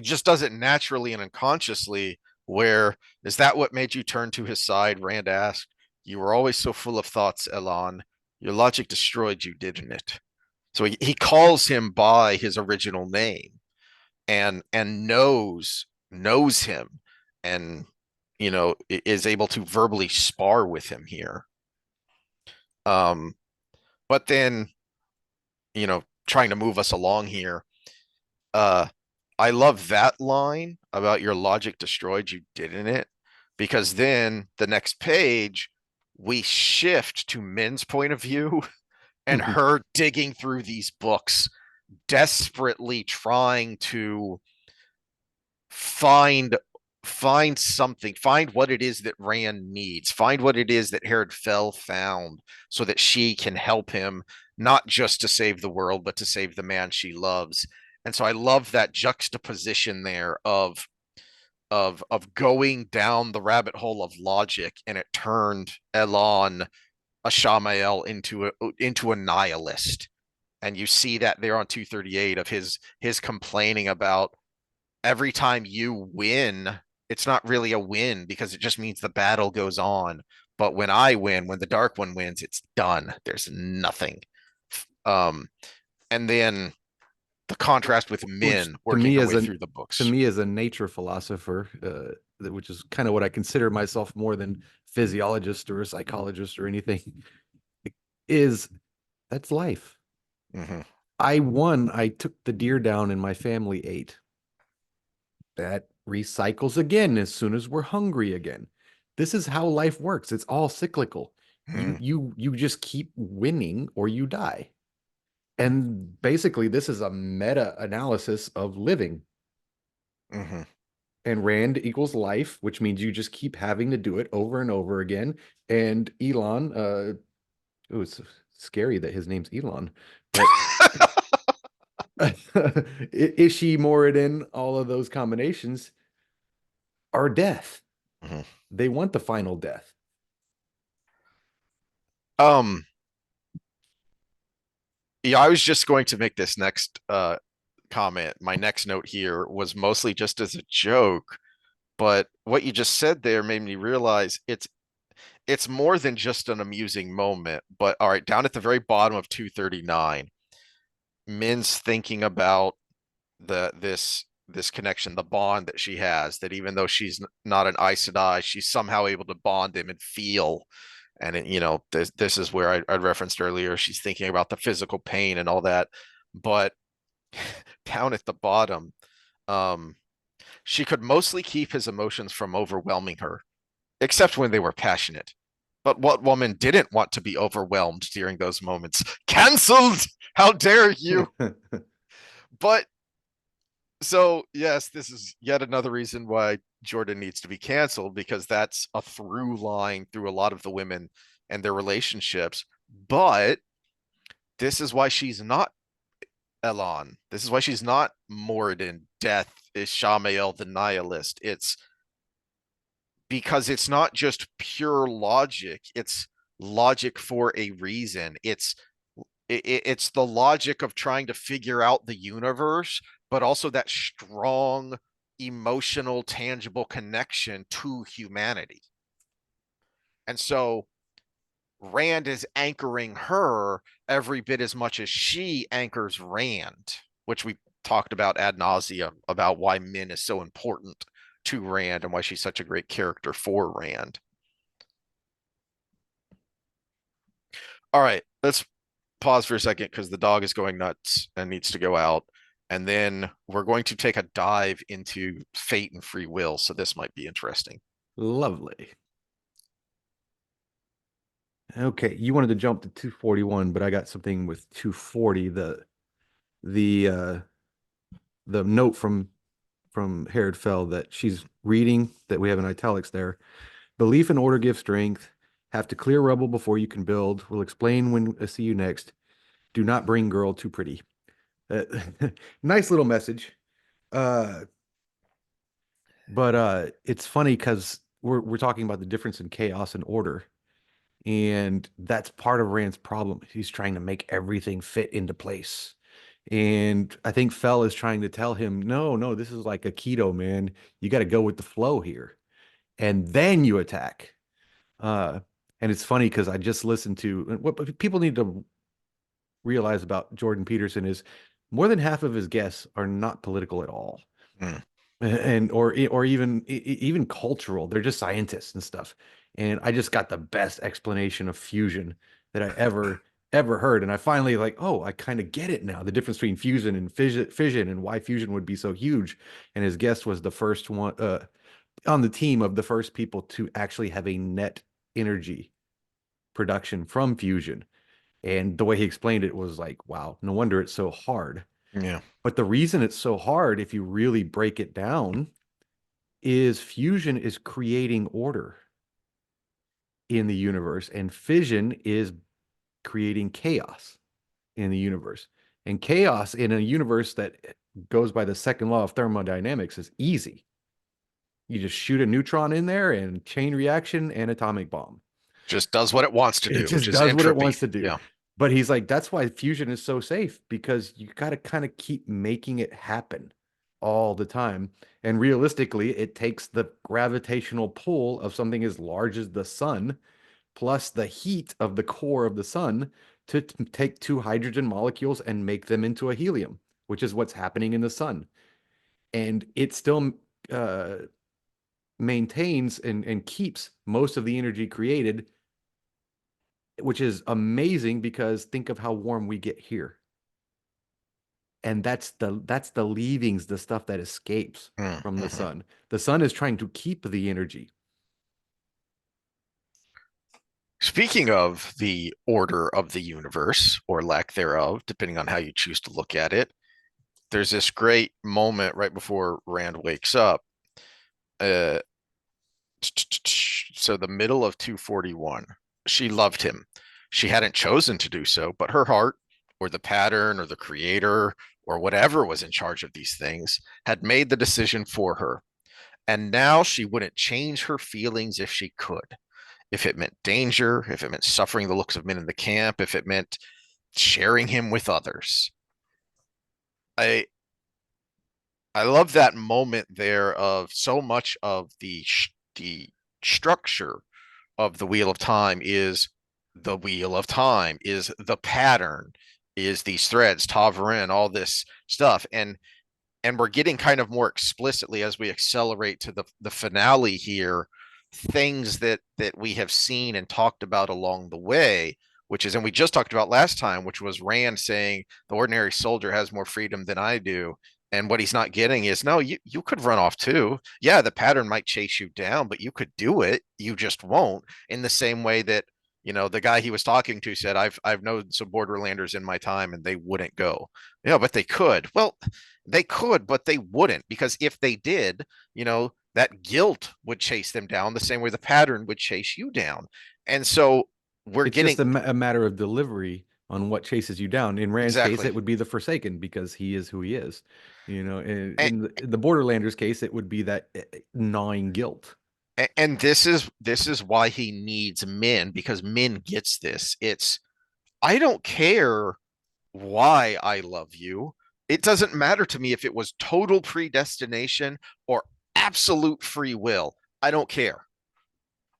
just does it naturally and unconsciously. Where is that what made you turn to his side? Rand asked. You were always so full of thoughts, Elan. Your logic destroyed you, didn't it? So he calls him by his original name, and knows him, and is able to verbally spar with him here. um but then trying to move us along here. Uh, I love that line about your logic destroyed, you didn't it? Because then the next page, we shift to Min's point of view and her digging through these books, desperately trying to find something, find what it is that Rand needs, find what it is that Herod Fell found so that she can help him, not just to save the world, but to save the man she loves. And so I love that juxtaposition there of going down the rabbit hole of logic, and it turned Elon a Shamael into a nihilist. And you see that there on 238 of his complaining about every time you win, it's not really a win because it just means the battle goes on. But when I win, when the Dark One wins, it's done. There's nothing. Um, and then the contrast with Which Min working her way through the to books. me as a nature philosopher, which is kind of what I consider myself more than physiologist or a psychologist or anything, is that's life. Mm-hmm. I won. I took the deer down and my family ate. That recycles again as soon as we're hungry again. This is how life works. It's all cyclical. You just keep winning or you die. And basically, this is a meta analysis of living. Mm-hmm. And Rand equals life, which means you just keep having to do it over and over again. And Elon, it's scary that his name's Elon, but Ishi, Moradin, all of those combinations are death. Mm-hmm. They want the final death. Um, yeah, I was just going to make this next comment. My next note here was mostly just as a joke, but what you just said there made me realize it's more than just an amusing moment. But all right, down at the very bottom of 239, Min's thinking about this connection, the bond that she has, that even though she's not an Aes Sedai, she's somehow able to bond him and feel. And this is where I referenced earlier. She's thinking about the physical pain and all that, but down at the bottom, um, she could mostly keep his emotions from overwhelming her, except when they were passionate. But what woman didn't want to be overwhelmed during those moments? Cancelled! How dare you? But so, yes, this is yet another reason why Jordan needs to be canceled, because that's a through line through a lot of the women and their relationships. But this is why she's not Elon. This is why she's not Moradin. Death is Shamael the nihilist. It's because it's not just pure logic. It's logic for a reason. It's the logic of trying to figure out the universe, but also that strong emotional, tangible connection to humanity. And so Rand is anchoring her every bit as much as she anchors Rand, which we talked about ad nauseum about why Min is so important to Rand and why she's such a great character for Rand. All right, let's pause for a second because the dog is going nuts and needs to go out. And then we're going to take a dive into fate and free will. So this might be interesting. Lovely. Okay, you wanted to jump to 241, but I got something with 240. The the note from Herod Fell that she's reading that we have in italics there. Belief and order give strength. Have to clear rubble before you can build. We'll explain when I see you next. Do not bring girl too pretty. Uh, nice little message. Uh, but it's funny because we're talking about the difference in chaos and order. And that's part of Rand's problem. He's trying to make everything fit into place. And I think Fell is trying to tell him, no, no, this is like a keto, man. You got to go with the flow here. And then you attack. Uh, and it's funny because I just listened to what people need to realize about Jordan Peterson is more than half of his guests are not political at all. Mm. And or even cultural. They're just scientists and stuff. And I just got the best explanation of fusion that I ever ever heard. And I finally like, oh, I kind of get it now. The difference between fusion and fission and why fusion would be so huge. And his guest was the first one on the team of the first people to actually have a net energy production from fusion. And the way he explained it was like, wow, no wonder it's so hard. Yeah. But the reason it's so hard, if you really break it down, is fusion is creating order in the universe, and fission is creating chaos in the universe. And chaos in a universe that goes by the second law of thermodynamics is easy. You just shoot a neutron in there and chain reaction and atomic bomb. Just does what it wants to It do, which just is does what it entropy. wants to do. Yeah. But he's like, that's why fusion is so safe because you got to kind of keep making it happen all the time. And realistically, it takes the gravitational pull of something as large as the sun plus the heat of the core of the sun to take two hydrogen molecules and make them into a helium, which is what's happening in the sun. And it still uh, maintains and keeps most of the energy created, which is amazing because think of how warm we get here. And that's the leavings, the stuff that escapes from the Mm-hmm. sun. The sun is trying to keep the energy. Speaking of the order of the universe, or lack thereof, depending on how you choose to look at it, there's this great moment right before Rand wakes up. Uh, so the middle of 241, she loved him. She hadn't chosen to do so, but her heart, or the pattern, or the creator, or whatever was in charge of these things, had made the decision for her. And now she wouldn't change her feelings if she could. If it meant danger, if it meant suffering the looks of men in the camp, if it meant sharing him with others. I I love that moment there of so much of the structure of the Wheel of Time is the Wheel of Time, is the pattern, is these threads, Tavern, all this stuff. And we're getting kind of more explicitly as we accelerate to the finale here, things that we have seen and talked about along the way, which is, and we just talked about last time, which was Rand saying the ordinary soldier has more freedom than I do. And what he's not getting is, no, you could run off too. Yeah, the pattern might chase you down, but you could do it. You just won't. In the same way that, the guy he was talking to said, I've known some borderlanders in my time and they wouldn't go. Yeah, but they could. Well, they could, but they wouldn't, because if they did, that guilt would chase them down the same way the pattern would chase you down. And so we're It's just getting a matter of delivery on what chases you down. In Rand's case, exactly. it would be the Forsaken because he is who he is. And, In the Borderlanders case, it would be that gnawing guilt. and this is why he needs Min, because Min gets this. It's, I don't care why I love you. It doesn't matter to me if it was total predestination or absolute free will. I don't care.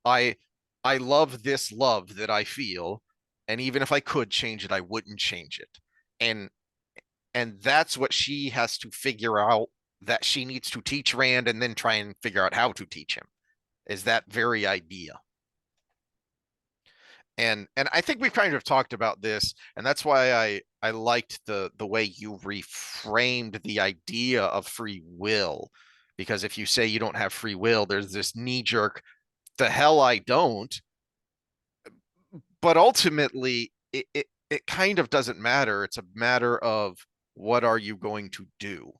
I I love this love that I feel, and even if I could change it, I wouldn't change it. And and that's what she has to figure out, that she needs to teach Rand and then try and figure out how to teach him, is that very idea. And I think we've kind of talked about this, and that's why I liked the way you reframed the idea of free will, because if you say you don't have free will, there's this knee jerk, the hell I don't. But ultimately it kind of doesn't matter. It's a matter of, what are you going to do?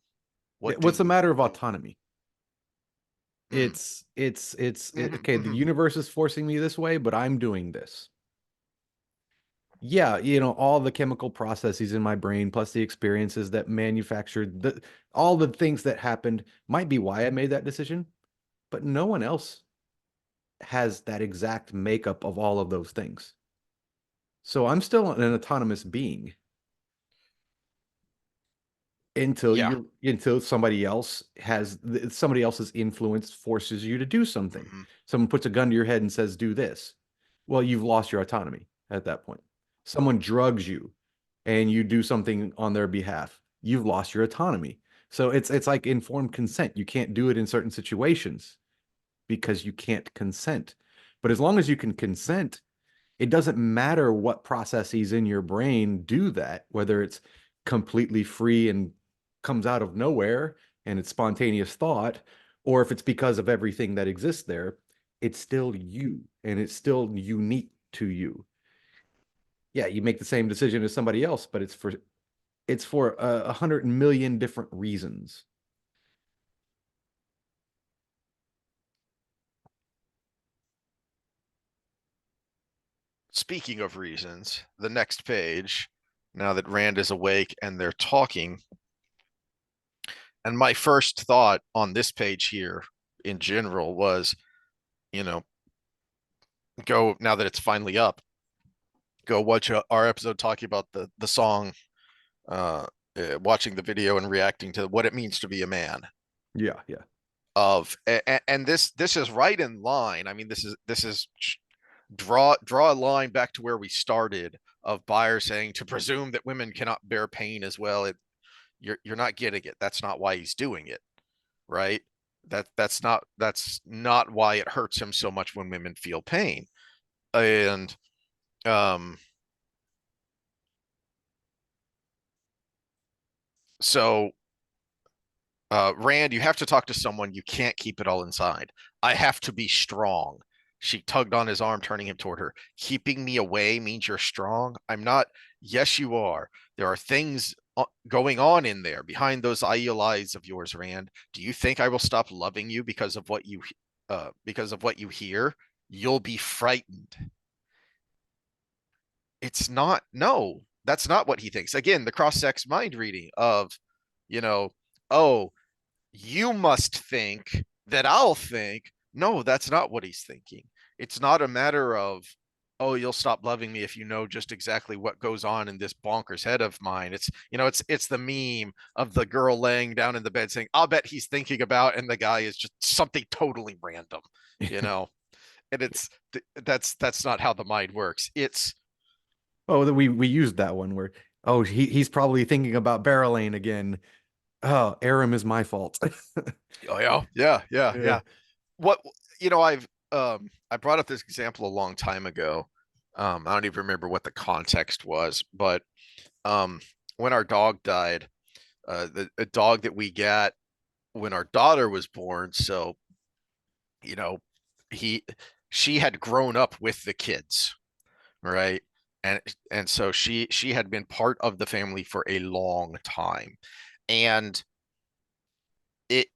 What do What's a you matter of do? autonomy? Mm. Mm-hmm, Okay. The mm-hmm. universe is forcing me this way, but I'm doing this. Yeah, all the chemical processes in my brain, plus the experiences that manufactured all the things that happened might be why I made that decision, but no one else has that exact makeup of all of those things. So I'm still an autonomous being Yeah. until somebody else's influence forces you to do something. Mm-hmm. Someone puts a gun to your head and says, do this. Well, you've lost your autonomy at that point. Someone drugs you and you do something on their behalf. You've lost your autonomy. So it's like informed consent. You can't do it in certain situations because you can't consent. But as long as you can consent, it doesn't matter what processes in your brain do that, whether it's completely free and comes out of nowhere and it's spontaneous thought, or if it's because of everything that exists there, it's still you and it's still unique to you. Yeah, you make the same decision as somebody else, but it's for 100 million different reasons. Speaking of reasons, the next page, now that Rand is awake and they're talking, and my first thought on this page here in general was, you know, go now that it's finally up, go watch our episode talking about the song, uh, watching the video and reacting to what it means to be a man. Yeah, yeah. And this is right in line. I mean, this is draw a line back to where we started of Buyer saying to presume that women cannot bear pain as well. You're not getting it. That's not why he's doing it, right? That's not why it hurts him so much when women feel pain. And um so Rand, you have to talk to someone. You can't keep it all inside. I have to be strong. She tugged on his arm, turning him toward her. Keeping me away means you're strong. I'm not. Yes, you are. There are things going on in there behind those IEL eyes of yours, Rand. Do you think I will stop loving you because of what you hear? You'll be frightened. It's not. No, that's not what he thinks. Again, the cross-sex mind reading of, you know, oh, you must think that I'll think. No, that's not what he's thinking. It's not a matter of, oh, you'll stop loving me if you know just exactly what goes on in this bonkers head of mine. It's the meme of the girl laying down in the bed saying, I'll bet he's thinking about, and the guy is just something totally random, you know. And that's not how the mind works. It's Oh, we used that one where he's probably thinking about Barrelane again. Oh, Aram is my fault. oh yeah. Yeah. What I brought up this example a long time ago. I don't even remember what the context was, but um, when our dog died, the a dog that we got when our daughter was born, so you know, he she had grown up with the kids, right? And so she had been part of the family for a long time. And it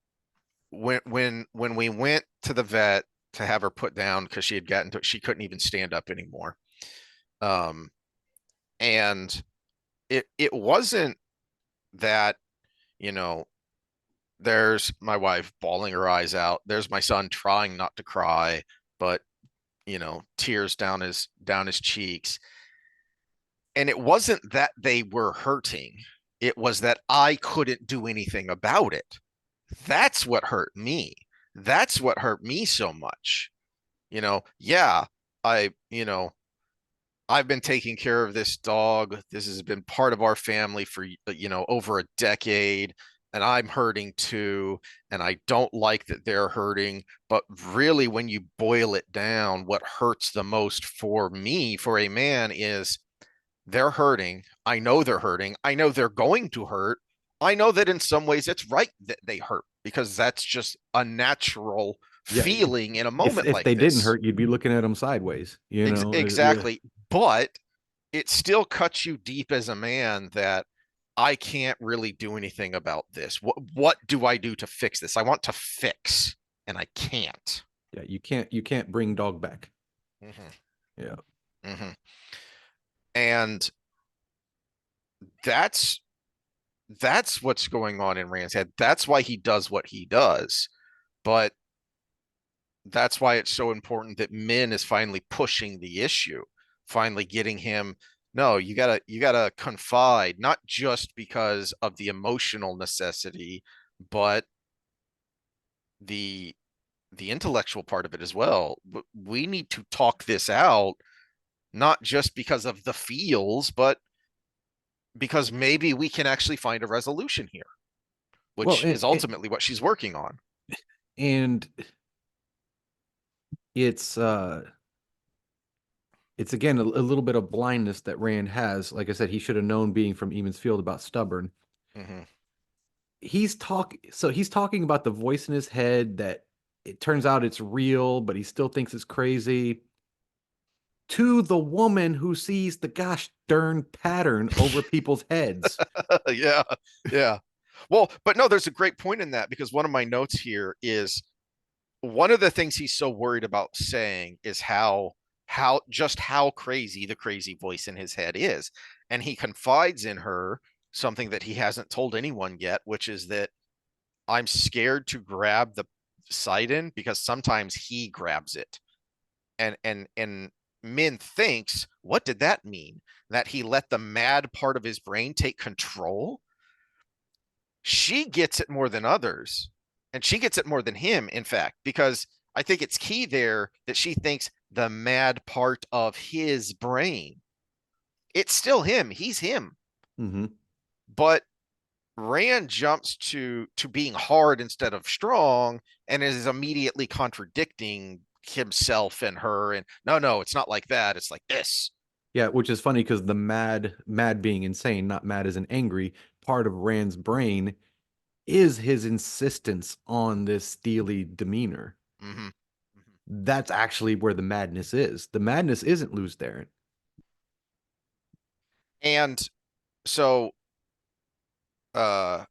when we went to the vet to have her put down because she couldn't even stand up anymore. Um, and it wasn't that, you know, there's my wife bawling her eyes out. There's my son trying not to cry, but tears down his cheeks. And it wasn't that they were hurting. It was that I couldn't do anything about it. That's what hurt me. That's what hurt me so much. Yeah, I, I've been taking care of this dog. This has been part of our family for, over a decade, and I'm hurting too. And I don't like that they're hurting. But really, when you boil it down, what hurts the most for me, for a man, is they're hurting. I know they're hurting. I know they're going to hurt. I know that in some ways it's right that they hurt because that's just a natural Yeah. feeling in a If moment if like they didn't this. hurt, you'd be looking at them sideways, you know. Yeah. Exactly. But it still cuts you deep as a man that I can't really do anything about this. What do I do to fix this? I want to fix and I can't. Yeah, you can't bring dog back. Mm-hmm. Yeah. Mm-hmm. And that's that's what's going on in Rand's head. That's why he does what he does. But that's why it's so important that Min is finally pushing the issue, finally getting him. No, you gotta confide, not just because of the emotional necessity, but the the intellectual part of it as well. We need to talk this out, not just because of the feels, but because maybe we can actually find a resolution here, Well, which is ultimately what she's working on. and it's It's again a little bit of blindness that Rand has. Like I said, he should have known being from Eamon's Field about stubborn. Hmm. He's talking about the voice in his head that it turns out it's real, but he still thinks it's crazy. To the woman who sees the gosh darn pattern over people's heads. Yeah, yeah. Well, but no, there's a great point in that because one of my notes here is one of the things he's so worried about saying is how crazy the crazy voice in his head is. And he confides in her something that he hasn't told anyone yet, which is that I'm scared to grab the Sidon because sometimes he grabs it. And Min thinks, what did that mean? That he let the mad part of his brain take control? She gets it more than others. And she gets it more than him, in fact, because I think it's key there that she thinks the mad part of his brain. It's still him. He's him. Mm-hmm. But Rand jumps to being hard instead of strong and is immediately contradicting himself and her. And no, it's not like that. It's like this. Yeah, which is funny because the mad being insane, not mad as an angry, part of Rand's brain is his insistence on this steely demeanor. Mm-hmm. That's actually where the madness is. The madness isn't Luz Theron. And so, uh,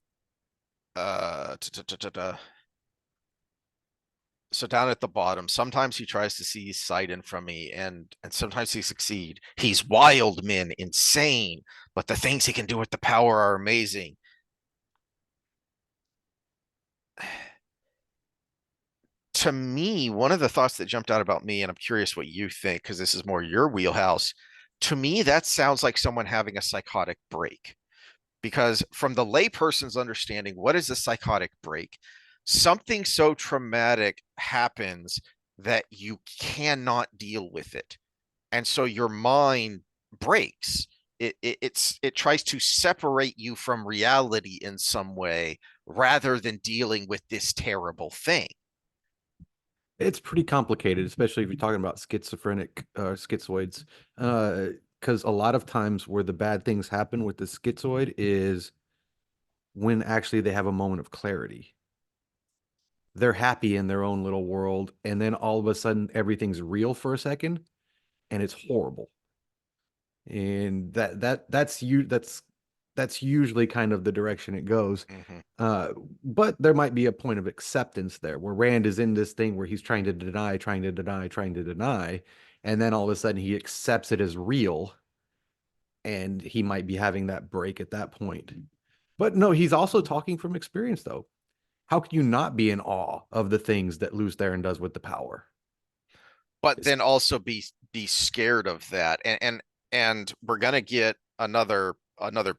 uh, t- t- t- t- so down at the bottom, sometimes he tries to see sight in from me, and sometimes he succeed. He's wild, Min, insane, but the things he can do with the power are amazing. To me, one of the thoughts that jumped out about me, and I'm curious what you think, because this is more your wheelhouse. To me, that sounds like someone having a psychotic break. Because from the layperson's understanding, what is a psychotic break? Something so traumatic happens that you cannot deal with it. And so your mind breaks. It tries to separate you from reality in some way rather than dealing with this terrible thing. It's pretty complicated, especially if you're talking about schizophrenic schizoids. Because a lot of times where the bad things happen with the schizoid is when actually they have a moment of clarity. They're happy in their own little world, and then all of a sudden everything's real for a second, and it's horrible. And that's usually kind of the direction it goes. Mm-hmm. Uh, but there might be a point of acceptance there where Rand is in this thing where he's trying to deny, trying to deny, trying to deny, and then all of a sudden he accepts it as real, and he might be having that break at that point. But no, he's also talking from experience though. How can you not be in awe of the things that Lews Theron does with the power? But It's, then also be scared of that. And we're gonna get another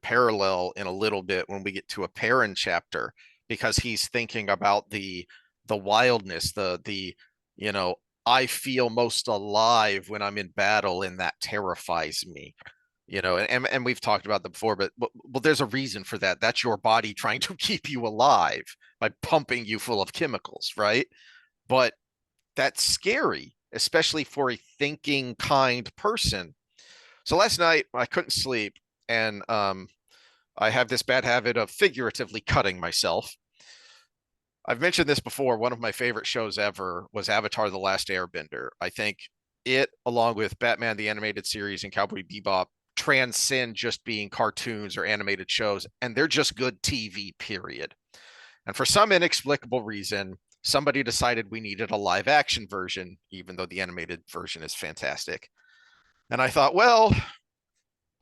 parallel in a little bit when we get to a Perrin chapter because he's thinking about the wildness, the you know, I feel most alive when I'm in battle, and that terrifies me. And we've talked about that before, but there's a reason for that. That's your body trying to keep you alive by pumping you full of chemicals, right? But that's scary, especially for a thinking, kind person. So last night I couldn't sleep, and I have this bad habit of figuratively cutting myself. I've mentioned this before. One of my favorite shows ever was Avatar: The Last Airbender. I think it, along with Batman the Animated Series and Cowboy Bebop, transcend just being cartoons or animated shows, and they're just good TV, period. And for some inexplicable reason, somebody decided we needed a live action version, even though the animated version is fantastic. And I thought, well,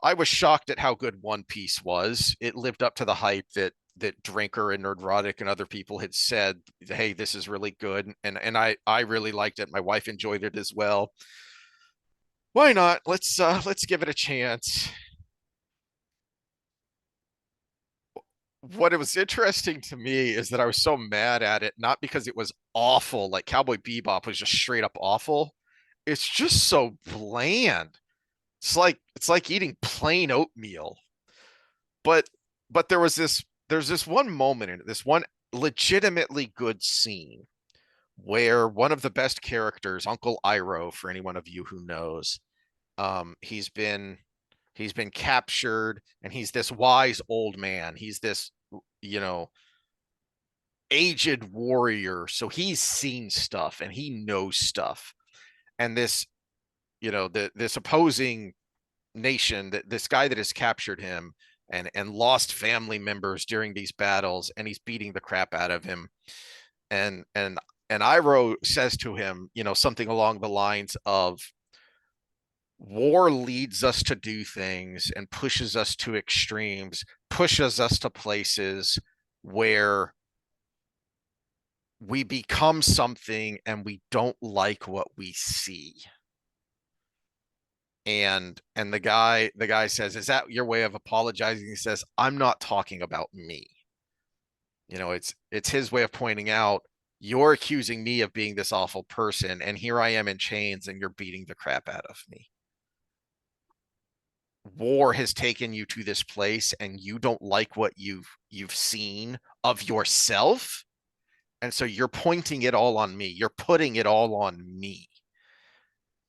I was shocked at how good One Piece was. It lived up to the hype that Drinker and Nerdrotic and other people had said, hey, this is really good. And I really liked it. My wife enjoyed it as well. Why not? Let's give it a chance. What it was interesting to me is that I was so mad at it, not because it was awful, like Cowboy Bebop was just straight up awful. It's just so bland. It's like eating plain oatmeal. But but there's this one moment in it, this one legitimately good scene where one of the best characters, Uncle Iroh, for anyone of you who knows, He's been captured, and he's this wise old man. He's this, you know, aged warrior. So he's seen stuff and he knows stuff. And this, this opposing nation, that this guy that has captured him and lost family members during these battles, and he's beating the crap out of him. And Iroh says to him, something along the lines of, war leads us to do things and pushes us to extremes, pushes us to places where we become something and we don't like what we see. And the guy says, is that your way of apologizing? He says, I'm not talking about me. It's his way of pointing out, you're accusing me of being this awful person, and here I am in chains, and you're beating the crap out of me. War has taken you to this place, and you don't like what you've seen of yourself, and so you're pointing it all on me. You're putting it all on me.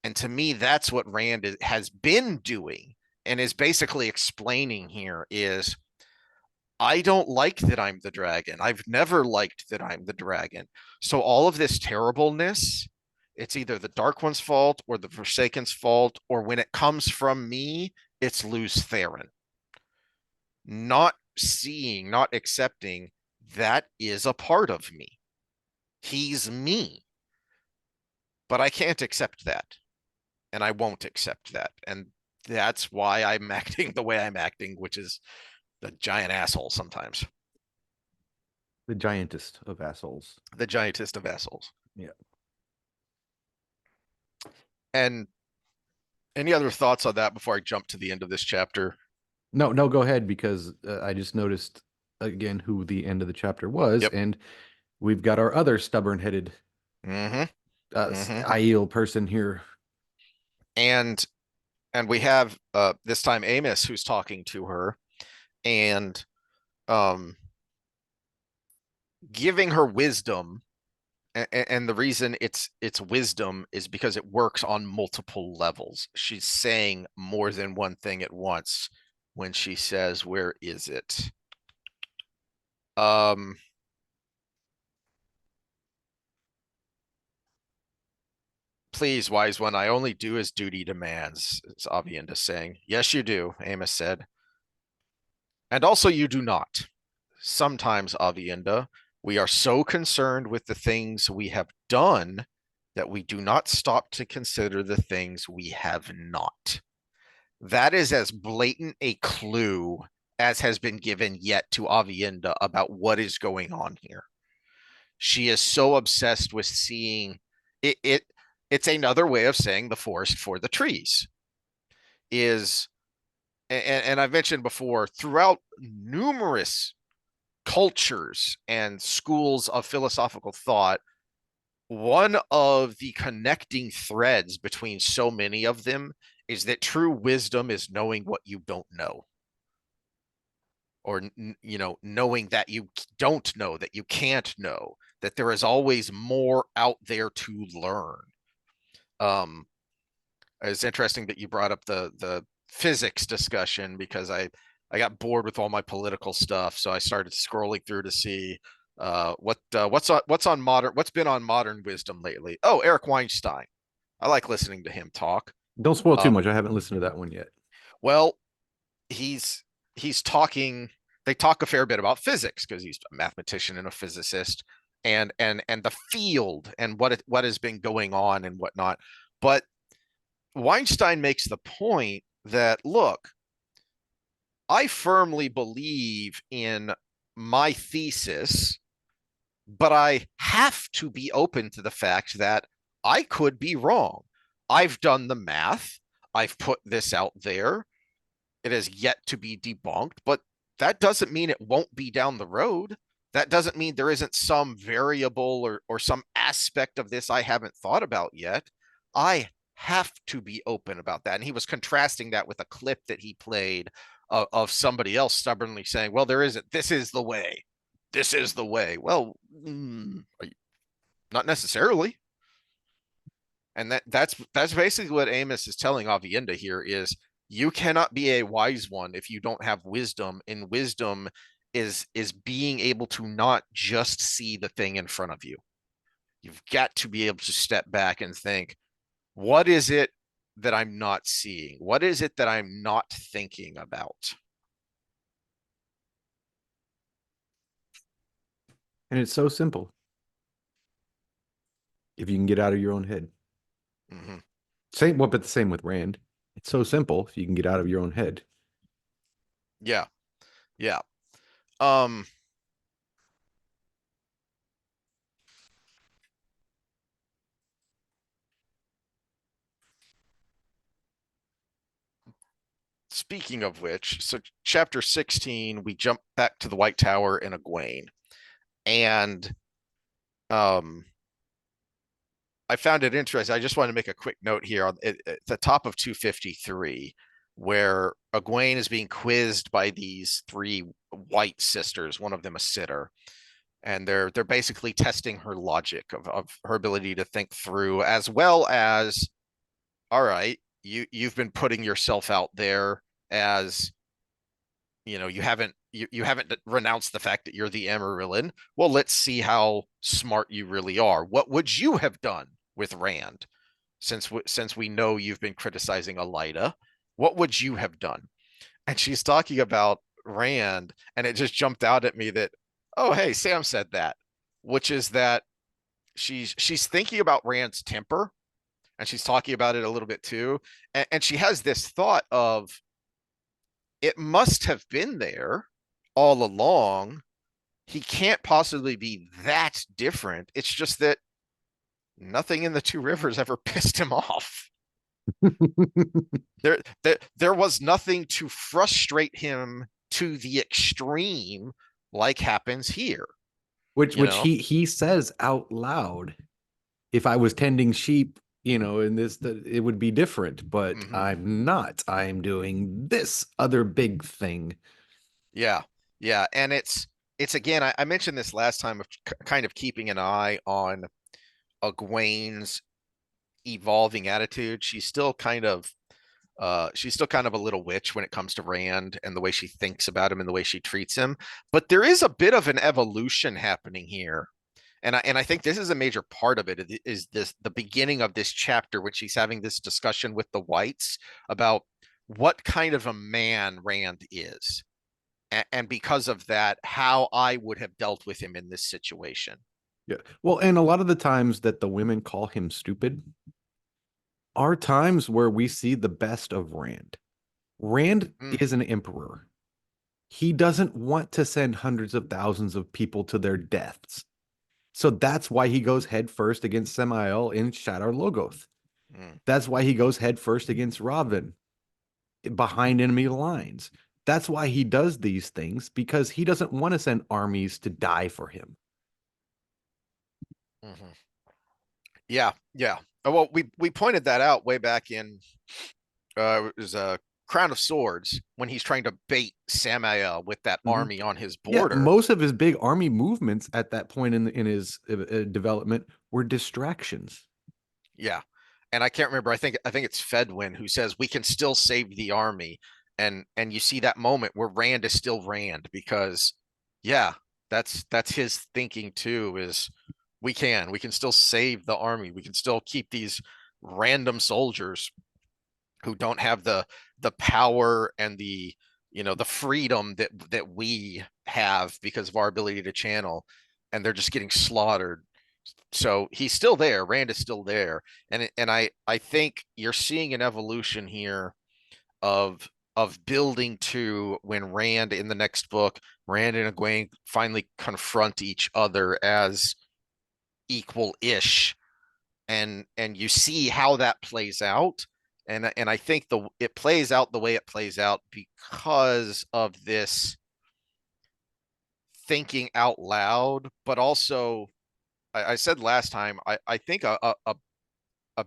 And to me, that's what Rand has been doing, and is basically explaining here is, I don't like that I'm the dragon. I've never liked that I'm the dragon. So all of this terribleness, it's either the Dark One's fault or the Forsaken's fault, or when it comes from me, it's Lews Therin. Not seeing, not accepting that is a part of me. He's me. But I can't accept that. And I won't accept that. And that's why I'm acting the way I'm acting, which is the giant asshole sometimes. The giantest of assholes. The giantest of assholes. Yeah. And any other thoughts on that before I jump to the end of this chapter? No, no, go ahead, because I just noticed again who the end of the chapter was, Yep. and we've got our other stubborn-headed Mm-hmm. Mm-hmm. Aiel person here. And we have this time Amos who's talking to her, and um giving her wisdom. And the reason it's wisdom is because it works on multiple levels. She's saying more than one thing at once when she says, where is it? Please, wise one, I only do as duty demands, it's Aviendha saying. Yes, you do, Amos said. And also you do not. Sometimes, Aviendha, we are so concerned with the things we have done that we do not stop to consider the things we have not. That is as blatant a clue as has been given yet to Aviendha about what is going on here. She is so obsessed with seeing it. It's another way of saying the forest for the trees. Is and I've mentioned before, throughout numerous cultures and schools of philosophical thought, one of the connecting threads between so many of them is that true wisdom is knowing what you don't know, or knowing that you don't know, that you can't know, that there is always more out there to learn. It's interesting that you brought up the physics discussion, because I got bored with all my political stuff, so I started scrolling through to see what's been on modern wisdom lately. Oh, Eric Weinstein. I like listening to him talk. Don't spoil too much. I haven't listened to that one yet. Well, he's talking. They talk a fair bit about physics because he's a mathematician and a physicist, and the field and what has been going on and whatnot. But Weinstein makes the point that, look, I firmly believe in my thesis, but I have to be open to the fact that I could be wrong. I've done the math. I've put this out there. It has yet to be debunked, but that doesn't mean it won't be down the road. That doesn't mean there isn't some variable or some aspect of this I haven't thought about yet. I have to be open about that. And he was contrasting that with a clip that he played of somebody else stubbornly saying, well, there isn't. This is the way. This is the way. Well, not necessarily. And that's basically what Amos is telling Avienda here is you cannot be a wise one if you don't have wisdom, and wisdom is being able to not just see the thing in front of you. You've got to be able to step back and think, what is it that I'm not seeing? What is it that I'm not thinking about? And it's so simple if you can get out of your own head. Mm-hmm. Same, well, but the same with Rand. It's so simple if you can get out of your own head. Yeah. Yeah. Um, Speaking of which, so chapter 16, we jump back to the White Tower in Egwene. And um I found it interesting. I just want to make a quick note here at the top of 253, where Egwene is being quizzed by these three white sisters, one of them a sitter, and they're basically testing her logic of her ability to think through, as well as, all right, you've been putting yourself out there as, you haven't renounced the fact that you're the Amarillan. Well, let's see how smart you really are. What would you have done with Rand? Since we know you've been criticizing Elida, what would you have done? And she's talking about Rand, and it just jumped out at me that, oh, hey, Sam said that, which is that she's thinking about Rand's temper, and she's talking about it a little bit too, and she has this thought of, it must have been there all along. He can't possibly be that different. It's just that nothing in the two rivers ever pissed him off. There was nothing to frustrate him to the extreme like happens here, which you which know? he says out loud. If I was tending sheep, in this, it would be different, but Mm-hmm. I'm not. I'm doing this other big thing. Yeah. Yeah. And it's again, I mentioned this last time of kind of keeping an eye on Egwene's evolving attitude. She's still kind of a little witch when it comes to Rand and the way she thinks about him and the way she treats him. But there is a bit of an evolution happening here. And I think this is a major part of it, is this the beginning of this chapter when she's having this discussion with the whites about what kind of a man Rand is. And because of that, how I would have dealt with him in this situation. Yeah. Well, and a lot of the times that the women call him stupid are times where we see the best of Rand. Rand Mm, is an emperor. He doesn't want to send hundreds of thousands of people to their deaths. So that's why he goes head first against Samael in Shadar Logoth. mm, That's why he goes head first against Robin behind enemy lines. That's why he does these things, because he doesn't want to send armies to die for him. mhm. Yeah, yeah. Well, we pointed that out way back in it was a Crown of Swords when he's trying to bait Samael with that Mhm. army on his Yeah, border. most of his big army movements at that point in his development were distractions. Yeah. And I can't remember. I think it's Fedwin who says we can still save the army. And you see that moment where Rand is still Rand because yeah, that's his thinking too, is we can still save the army. We can still keep these random soldiers who don't have the power and the freedom that we have because of our ability to channel, and they're just getting slaughtered. So he's still there. Rand is still there, and I think you're seeing an evolution here of building to when Rand in the next book, Rand and Egwene finally confront each other as equal-ish, and you see how that plays out. And I think it plays out the way it plays out because of this thinking out loud, but also I said last time, I think a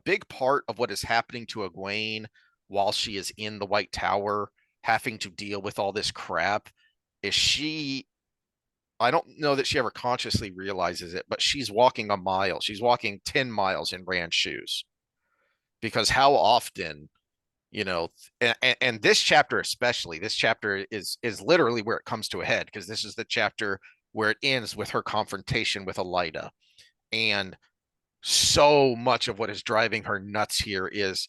big part of what is happening to Egwene while she is in the White Tower, having to deal with all this crap, is I don't know that she ever consciously realizes it, but she's walking a mile. She's walking 10 miles in Rand's shoes. because how often, you know, and this chapter especially, this chapter is literally where it comes to a head, because this is the chapter where it ends with her confrontation with Elida. And so much of what is driving her nuts here is,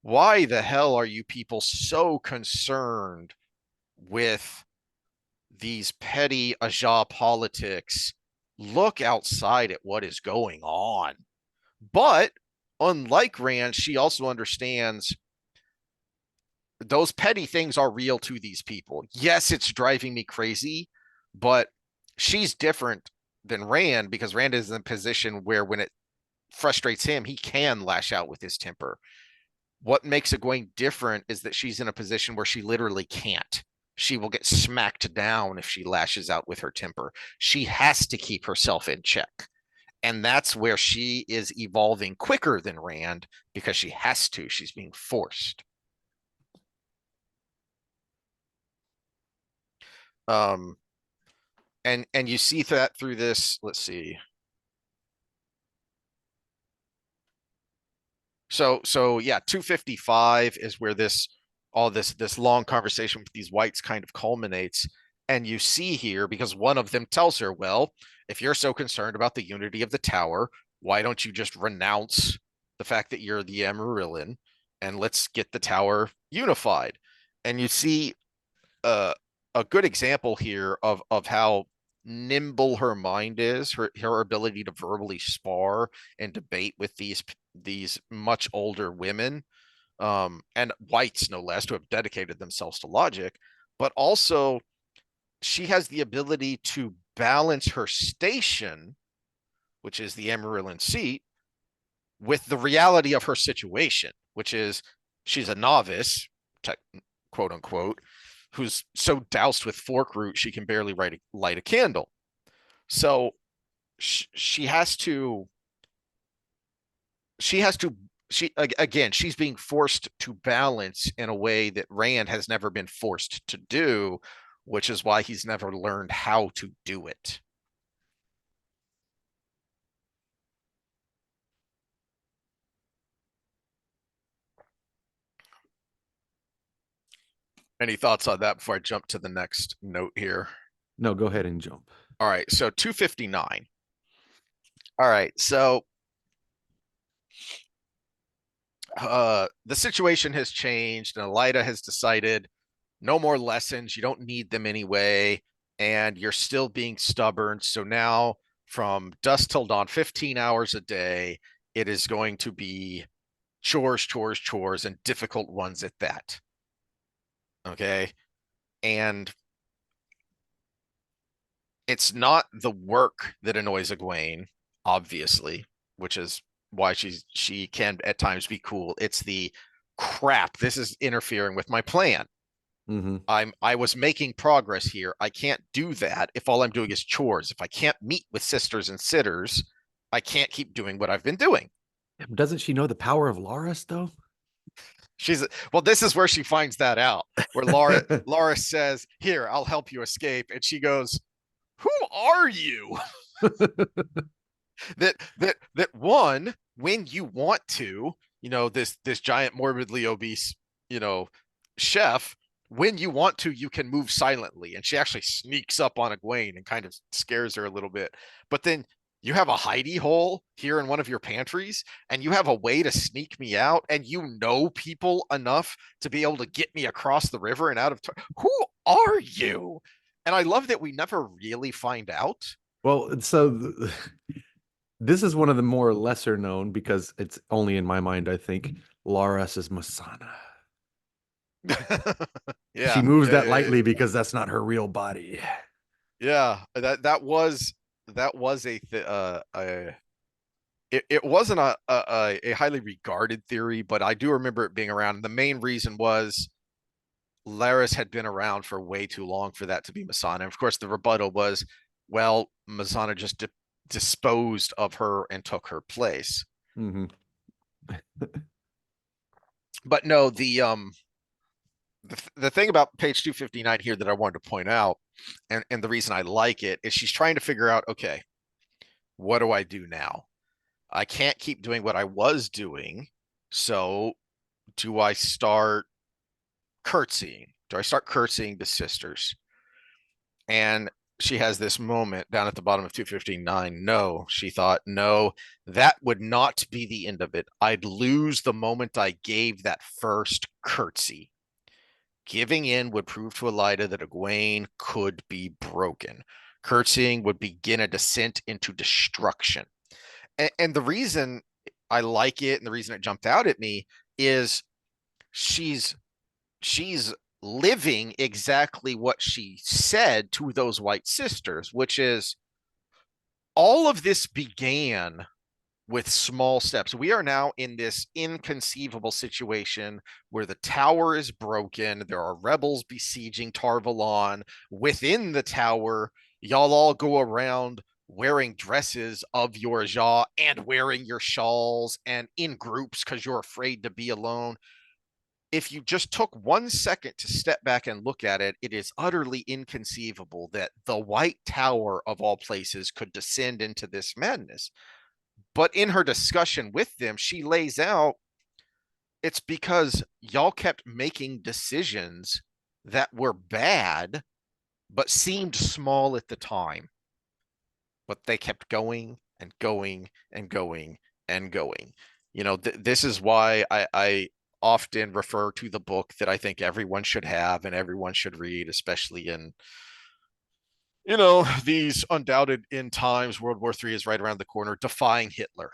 why the hell are you people so concerned with these petty Aja politics? Look outside at what is going on. But unlike Rand, she also understands those petty things are real to these people. Yes, it's driving me crazy, but she's different than Rand, because Rand is in a position where when it frustrates him, he can lash out with his temper. What makes Egwene different is that she's in a position where she literally can't. She will get smacked down if she lashes out with her temper. She has to keep herself in check. And that's where she is evolving quicker than Rand, because she has to. She's being forced. Um, and you see that through this. Let's see. So yeah, 255 is where this long conversation with these whites kind of culminates. And you see here, because one of them tells her, well, if you're so concerned about the unity of the tower, why don't you just renounce the fact that you're the Amarillan, and let's get the tower unified? And you see uh, a good example here of how nimble her mind is, her ability to verbally spar and debate with these much older women, and whites no less, who have dedicated themselves to logic. But also, she has the ability to balance her station, which is the Amarillan seat, with the reality of her situation, which is she's a novice, quote unquote, who's so doused with fork root she can barely light a candle. So she has to she has to she again, she's being forced to balance in a way that Rand has never been forced to do, which is why he's never learned how to do it. Any thoughts on that before I jump to the next note here? No, go ahead and jump. All right, so 259. All right, so the situation has changed, and Elida has decided no more lessons. You don't need them anyway, and you're still being stubborn. So now, from dusk till dawn, 15 hours a day, it is going to be chores, chores, chores, and difficult ones at that. Okay. And it's not the work that annoys Egwene, obviously, which is why she can at times be cool. It's the crap. This is interfering with my plan. Mm-hmm. I was making progress here. I can't do that if all I'm doing is chores. If I can't meet with sisters and sitters, I can't keep doing what I've been doing. Doesn't she know the power of Loras though? She's well, this is where she finds that out, where Laura says, "Here, I'll help you escape." And she goes, "Who are you?" That one, when you want to, this giant morbidly obese, you know, chef, when you want to, you can move silently. And she actually sneaks up on Egwene and kind of scares her a little bit. But then you have a hidey hole here in one of your pantries, and you have a way to sneak me out, and you know people enough to be able to get me across the river and out of who are you? And I love that we never really find out. Well, so this is one of the more lesser known, because it's only in my mind, I think, Loras is Masana. She Yeah, moves yeah, that yeah, yeah, lightly because that's not her real body. yeah. That was it wasn't a highly regarded theory, but I do remember it being around. The main reason was Laris had been around for way too long for that to be Masana. And of course, the rebuttal was, well, Masana just disposed of her and took her place. Mm-hmm. But no, the thing about page 259 here that I wanted to point out, and the reason I like it, is she's trying to figure out, okay, what do I do now? I can't keep doing what I was doing. So do I start curtsying? Do I start curtsying the sisters? And she has this moment down at the bottom of 259. No, she thought, no, that would not be the end of it. I'd lose the moment I gave that first curtsy. Giving in would prove to Elida that Egwene could be broken. Curtsying would begin a descent into destruction. And the reason I like it and the reason it jumped out at me is she's she's living exactly what she said to those white sisters, which is all of this began with small steps. We are now in this inconceivable situation where the tower is broken. There are rebels besieging Tarvalon. Within the tower, y'all all go around wearing dresses of your jaw and wearing your shawls and in groups because you're afraid to be alone. If you just took 1 second to step back and look at it, it is utterly inconceivable that the White Tower of all places could descend into this madness. But in her discussion with them, she lays out it's because y'all kept making decisions that were bad, but seemed small at the time. But they kept going and going and going and going. This is why I often refer to the book that I think everyone should have and everyone should read, especially in these undoubted end times. World War III is right around the corner. Defying Hitler,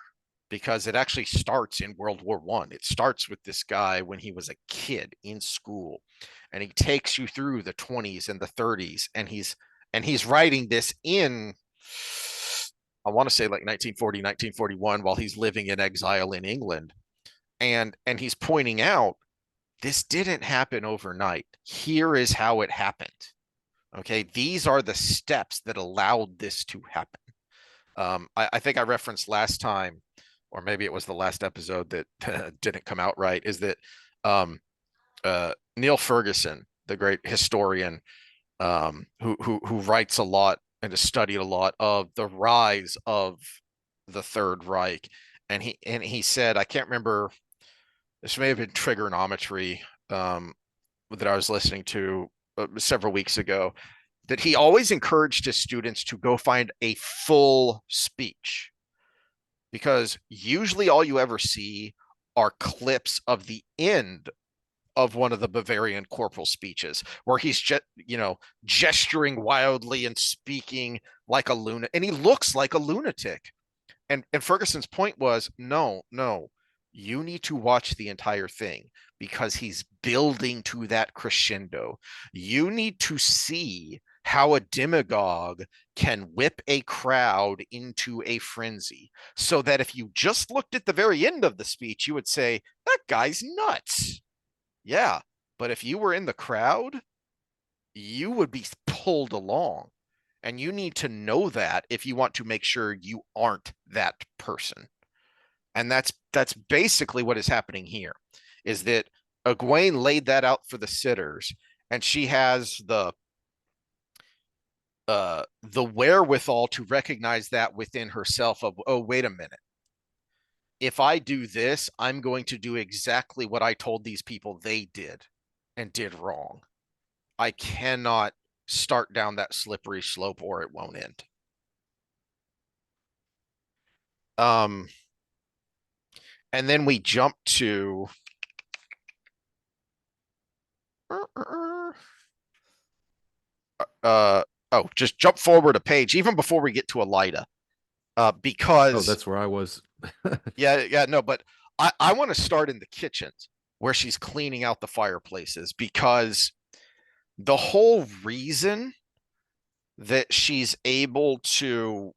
because it actually starts in World War I. It starts with this guy when he was a kid in school, and he takes you through the 20s and the 30s, and he's writing this in, I want to say, like 1940, 1941, while he's living in exile in England, and he's pointing out this didn't happen overnight. Here is how it happened. Okay, these are the steps that allowed this to happen. I think I referenced last time, or maybe it was the last episode that didn't come out right, is that um, Neil Ferguson, the great historian, who writes a lot and has studied a lot of the rise of the Third Reich, and he said, I can't remember, this may have been Trigonometry, that I was listening to several weeks ago, that he always encouraged his students to go find a full speech, because usually all you ever see are clips of the end of one of the Bavarian corporal speeches where he's just, gesturing wildly and speaking like a lunatic, and he looks like a lunatic. And Ferguson's point was, no, no, you need to watch the entire thing because he's building to that crescendo. You need to see how a demagogue can whip a crowd into a frenzy, so that if you just looked at the very end of the speech, you would say, that guy's nuts. Yeah. But if you were in the crowd, you would be pulled along. And you need to know that if you want to make sure you aren't that person. And that's basically what is happening here, is that Egwene laid that out for the sitters, and she has the wherewithal to recognize that within herself of, oh, wait a minute. If I do this, I'm going to do exactly what I told these people they did and did wrong. I cannot start down that slippery slope or it won't end. Um, and then we jump to just jump forward a page even before we get to Elida. Oh, Because that's where I was. yeah, no, but I want to start in the kitchens where she's cleaning out the fireplaces, because the whole reason that she's able to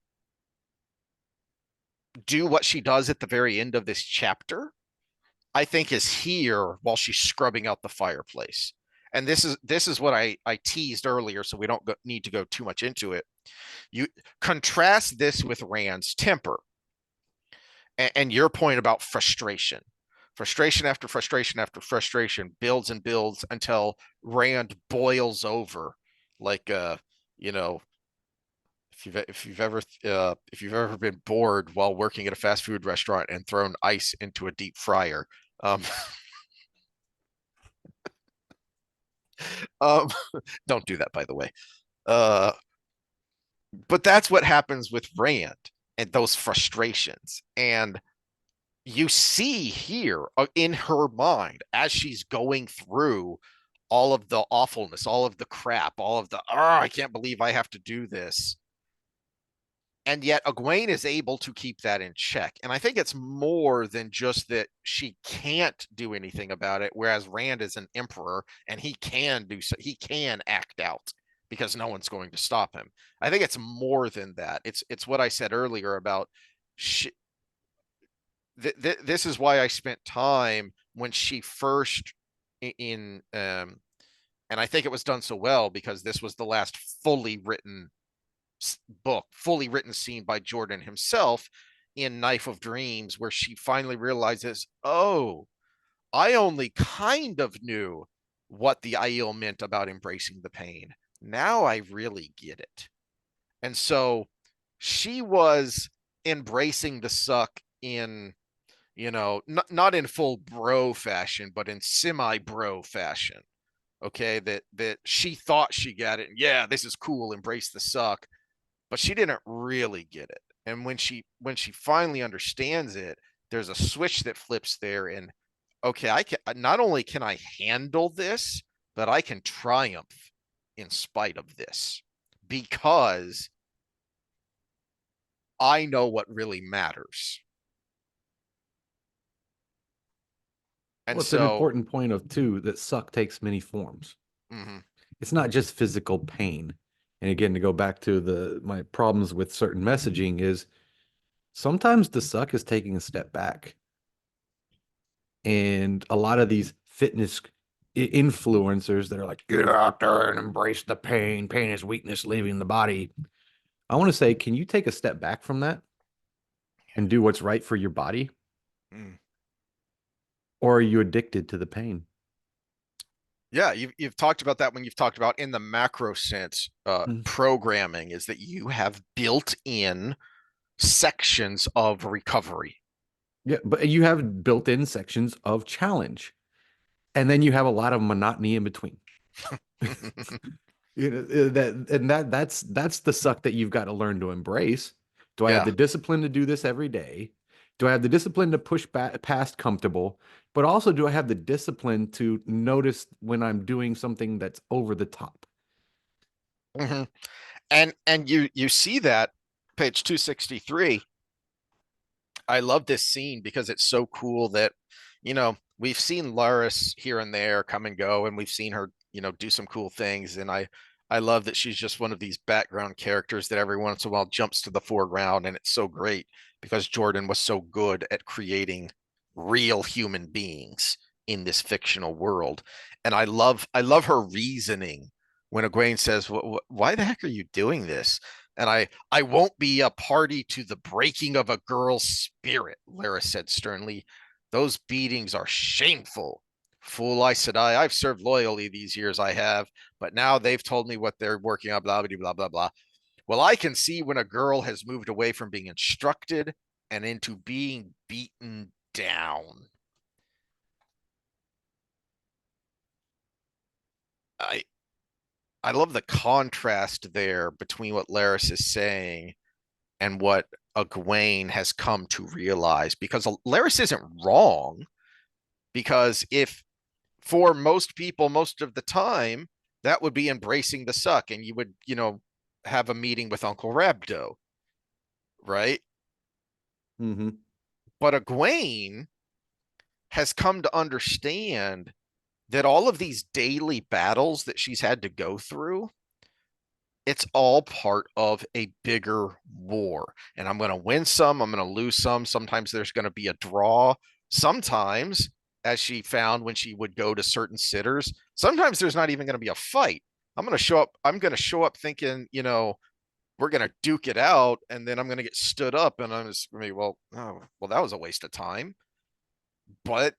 do what she does at the very end of this chapter, I think, is here while she's scrubbing out the fireplace. And this is what I teased earlier, so we don't need to go too much into it. You contrast this with Rand's temper and your point about frustration. Frustration after frustration after frustration builds and builds until Rand boils over, like you know, if you've ever been bored while working at a fast food restaurant and thrown ice into a deep fryer, Um, um, don't do that, by the way. Uh, but that's what happens with Rand and those frustrations. And you see here in her mind as she's going through all of the awfulness, all of the crap, all of the, oh, I can't believe I have to do this. And yet Egwene is able to keep that in check. And I think it's more than just that she can't do anything about it, whereas Rand is an emperor and he can do so, he can act out because no one's going to stop him. I think it's more than that. It's what I said earlier about she, this is why I spent time when she first in and I think it was done so well because this was the last fully written book, fully written scene by Jordan himself in Knife of Dreams, where she finally realizes, oh, I only kind of knew what the Aiel meant about embracing the pain. Now I really get it. And so she was embracing the suck in, not in full bro fashion, but in semi bro fashion. Okay, that she thought she got it. And yeah, this is cool. Embrace the suck, but she didn't really get it. And when she finally understands it, there's a switch that flips there. And okay, I can not only can I handle this, but I can triumph in spite of this because I know what really matters. And Well, it's an so, important point of too that suck takes many forms. mhm, It's not just physical pain. And again, to go back to the my problems with certain messaging is sometimes the suck is taking a step back. And a lot of these fitness influencers that are like, get out there and embrace the pain. Pain is weakness leaving the body. I want to say, can you take a step back from that and do what's right for your body? mm. Or are you addicted to the pain? Yeah, you've talked about that when you've talked about in the macro sense, Mm. programming is that you have built in sections of recovery. Yeah, but you have built-in sections of challenge, and then you have a lot of monotony in between. That's the suck that you've got to learn to embrace. Do I have Yeah. the discipline to do this every day? Do I have the discipline to push back past comfortable? But also, do I have the discipline to notice when I'm doing something that's over the top? Mhm. And you see that page 263. I love this scene because it's so cool that, we've seen Laris here and there come and go, and we've seen her, do some cool things. And I love that she's just one of these background characters that every once in a while jumps to the foreground. And it's so great because Jordan was so good at creating real human beings in this fictional world. And I love her reasoning when Egwene says, "Why the heck are you doing this?" And I won't be a party to the breaking of a girl's spirit, Lara said sternly. Those beatings are shameful. Fool, I said I've served loyally these years I have, but now they've told me what they're working on, blah, blah, blah, blah, blah. Well, I can see when a girl has moved away from being instructed and into being beaten down. I I love the contrast there between what Laris is saying and what Egwene has come to realize because Laris isn't wrong. Because if for most people, most of the time, that would be embracing the suck, and you would, have a meeting with Uncle Rabdo, right? Mm-hmm. But Egwene has come to understand that all of these daily battles that she's had to go through, it's all part of a bigger war. And I'm going to win some, I'm going to lose some. Sometimes there's going to be a draw. Sometimes, as she found when she would go to certain sitters, sometimes there's not even going to be a fight. I'm going to show up thinking, we're going to duke it out. And then I'm going to get stood up and I'm just going to be, well, oh, well, that was a waste of time. But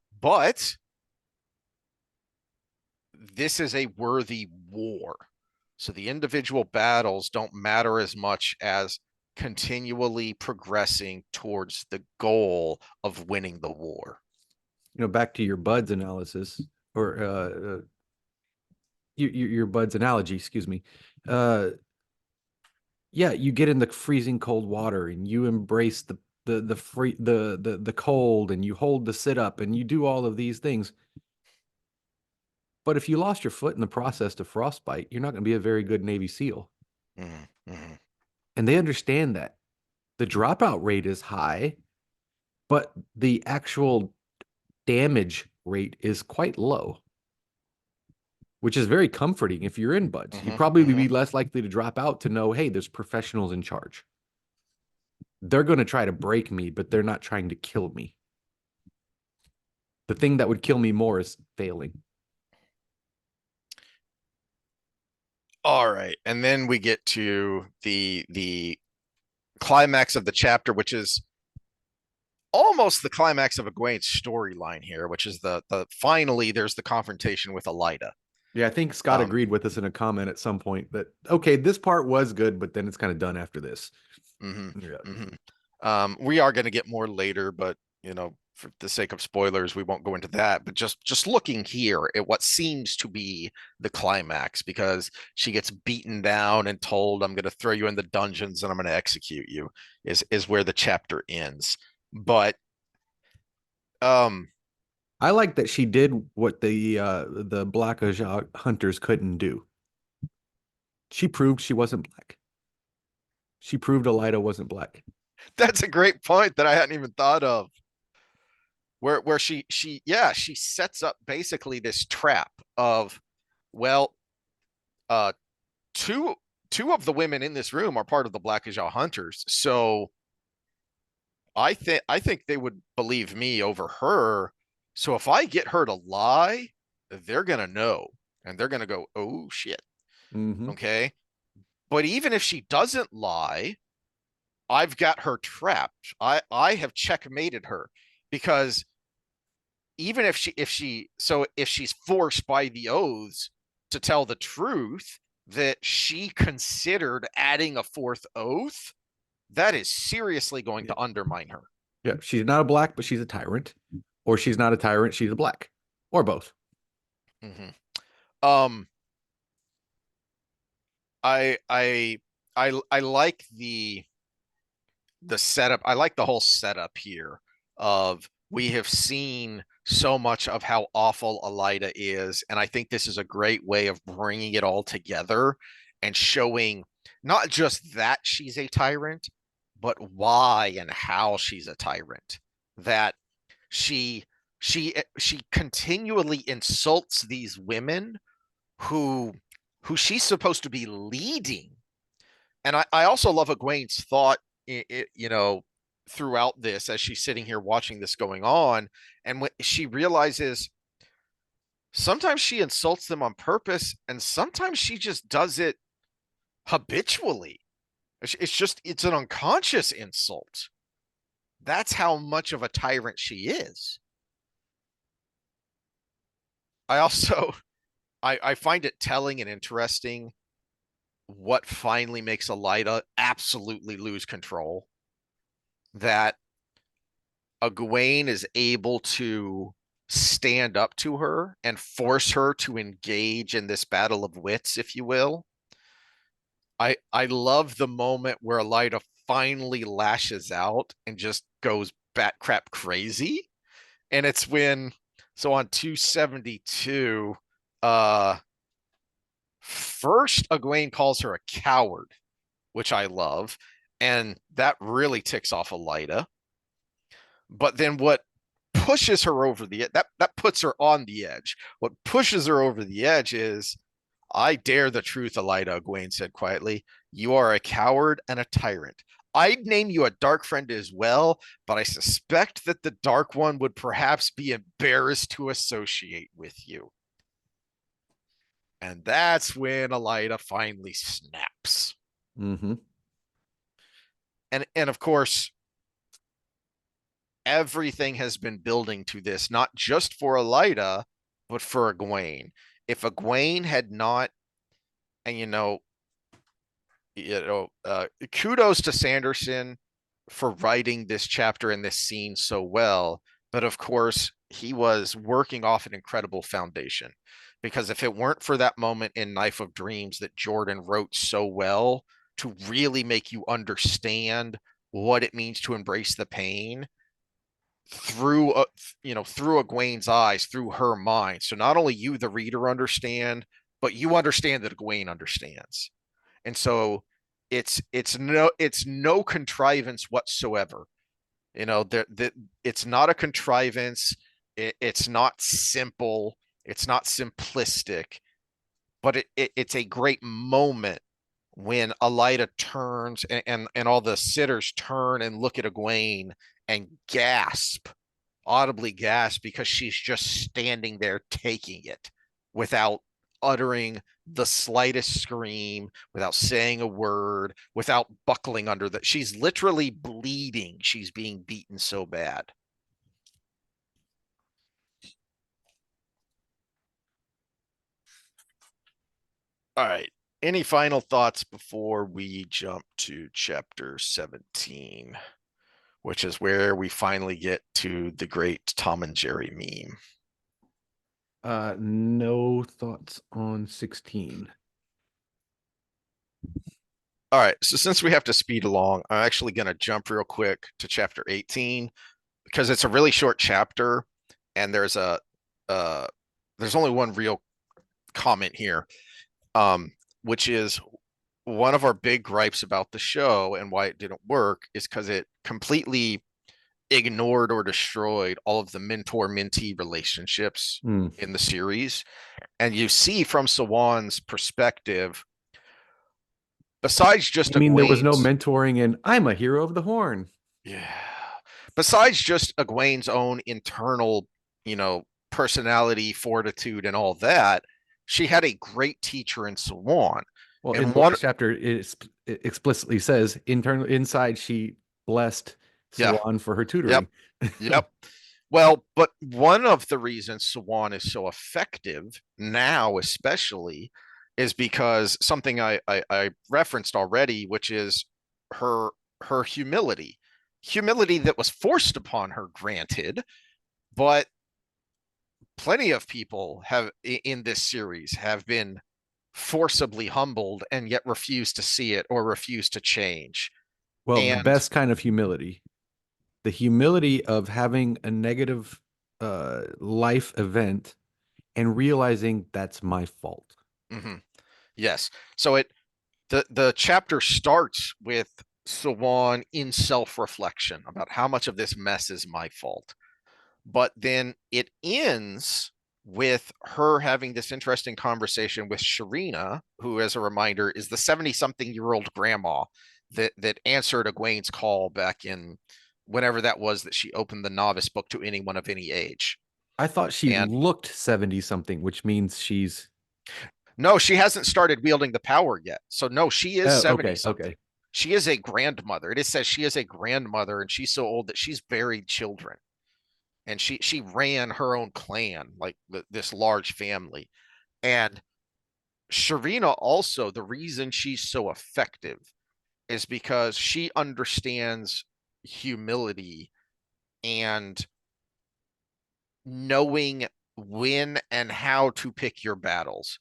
this is a worthy war. So the individual battles don't matter as much as continually progressing towards the goal of winning the war. back to your buds analysis or your buds analogy, excuse me. Uh, yeah, you get in the freezing cold water and you embrace the free the cold, and you hold the sit up and you do all of these things. But if you lost your foot in the process to frostbite, you're not going to be a very good Navy SEAL. Mm-hmm. And they understand that. The dropout rate is high, but the actual damage rate is quite low, which is very comforting if you're in buds. You'd probably Mm-hmm. be less likely to drop out to know, hey, there's professionals in charge. They're going to try to break me, but they're not trying to kill me. The thing that would kill me more is failing. All right, and then we get to the climax of the chapter, which is almost the climax of Egwene's storyline here, which is the finally there's the confrontation with Elida. Yeah, I think Scott agreed with us in a comment at some point that, okay, this part was good, but then it's kind of done after this. Yeah. We are going to get more later, but for the sake of spoilers, we won't go into that. But just looking here at what seems to be the climax, because she gets beaten down and told, "I'm going to throw you in the dungeons and I'm going to execute you," is where the chapter ends. But I like that she did what the Black Ajah hunters couldn't do. She proved she wasn't black. She proved Elida wasn't black. that's a great point that I hadn't even thought of. Where she sets up basically this trap of, well, uh two two of the women in this room are part of the Black Ajah hunters, so I think they would believe me over her. So if I get her to lie, they're gonna know, and they're gonna go, "Oh shit." Mm-hmm. Okay. But even if she doesn't lie, I've got her trapped. I have checkmated her, because even if she's forced by the oaths to tell the truth that she considered adding a fourth oath, that is seriously going Yeah. to undermine her. Yeah, she's not a black, but she's a tyrant, or she's not a tyrant, she's a black, or both. Mm-hmm. Um, I like the setup. I like the whole setup here of, we have seen so much of how awful Elida is, and I think this is a great way of bringing it all together and showing not just that she's a tyrant, but why and how she's a tyrant. That she she continually insults these women who she's supposed to be leading. And I also love Egwene's thought, throughout this, as she's sitting here watching this going on, and when she realizes sometimes she insults them on purpose, and sometimes she just does it habitually. It's an unconscious insult. That's how much of a tyrant she is. I also I find it telling and interesting what finally makes Elida absolutely lose control. That Egwene is able to stand up to her and force her to engage in this battle of wits, if you will. I love the moment where Elida finally lashes out and just goes bat crap crazy. And it's when, so on 272, first Egwene calls her a coward, which I love, and that really ticks off Elida. But then what pushes her over that puts her on the edge. What pushes her over the edge is, "I dare the truth, Elida," Egwene said quietly. "You are a coward and a tyrant. I'd name you a dark friend as well, but I suspect that the dark one would perhaps be embarrassed to associate with you." And that's when Elida finally snaps. Mm-hmm. And of course, everything has been building to this, not just for Elida, but for Egwene. If Egwene had not, and kudos to Sanderson for writing this chapter and this scene so well, But of course, he was working off an incredible foundation, because if it weren't for that moment in Knife of Dreams that Jordan wrote so well to really make you understand what it means to embrace the pain through through Egwene's eyes, through her mind. So not only you, the reader, understand, but you understand that Egwene understands. And so it's no contrivance whatsoever. It's not a contrivance. It's not simple. It's not simplistic, but it's a great moment when Elida turns, and all the sitters turn and look at Egwene and gasp, audibly gasp, because she's just standing there taking it without uttering the slightest scream, without saying a word, without buckling under the. She's literally bleeding. She's being beaten so bad. All right. Any final thoughts before we jump to chapter 17, which is where we finally get to the great Tom and Jerry meme? No thoughts on 16. All right. So since we have to speed along, I'm actually going to jump real quick to chapter 18 because it's a really short chapter, and uh there's only one real comment here, which is one of our big gripes about the show and why it didn't work is because it completely ignored or destroyed all of the mentor mentee relationships Hmm. in the series. And you see from Siuan's perspective, besides just You mean there was no Egwene's, mentoring and I'm a hero of the horn? yeah, besides just Egwene's own internal, personality, fortitude, and all that, she had a great teacher in Siuan. Well, in And the one, last chapter, it explicitly says inside she blessed yeah, Siuan for her yep, tutoring. yep. Well, but one of the reasons Siuan is so effective now, especially, is because something I referenced already, which is her her humility, humility that was forced upon her, granted, but plenty of people have in this series have been forcibly humbled and yet refuse to see it or refuse to change. Well, the And best kind of humility, the humility of having a negative life event and realizing that's my fault. mhm, yes, so the chapter starts with Siuan in self-reflection about how much of this mess is my fault. But then it ends with her having this interesting conversation with Sharina, who, as a reminder, is the 70-something-year-old grandma that answered Egwene's call back in whenever that was that she opened the novice book to anyone of any age. I thought she And looked 70 something, which means she's no, she hasn't started wielding the power yet. So no, she is oh, 70 okay, something. okay. She is a grandmother. It says she is a grandmother, and she's so old that she's buried children. And she ran her own clan, like this large family. And Sharina also, the reason she's so effective is because she understands humility and knowing when and how to pick your battles.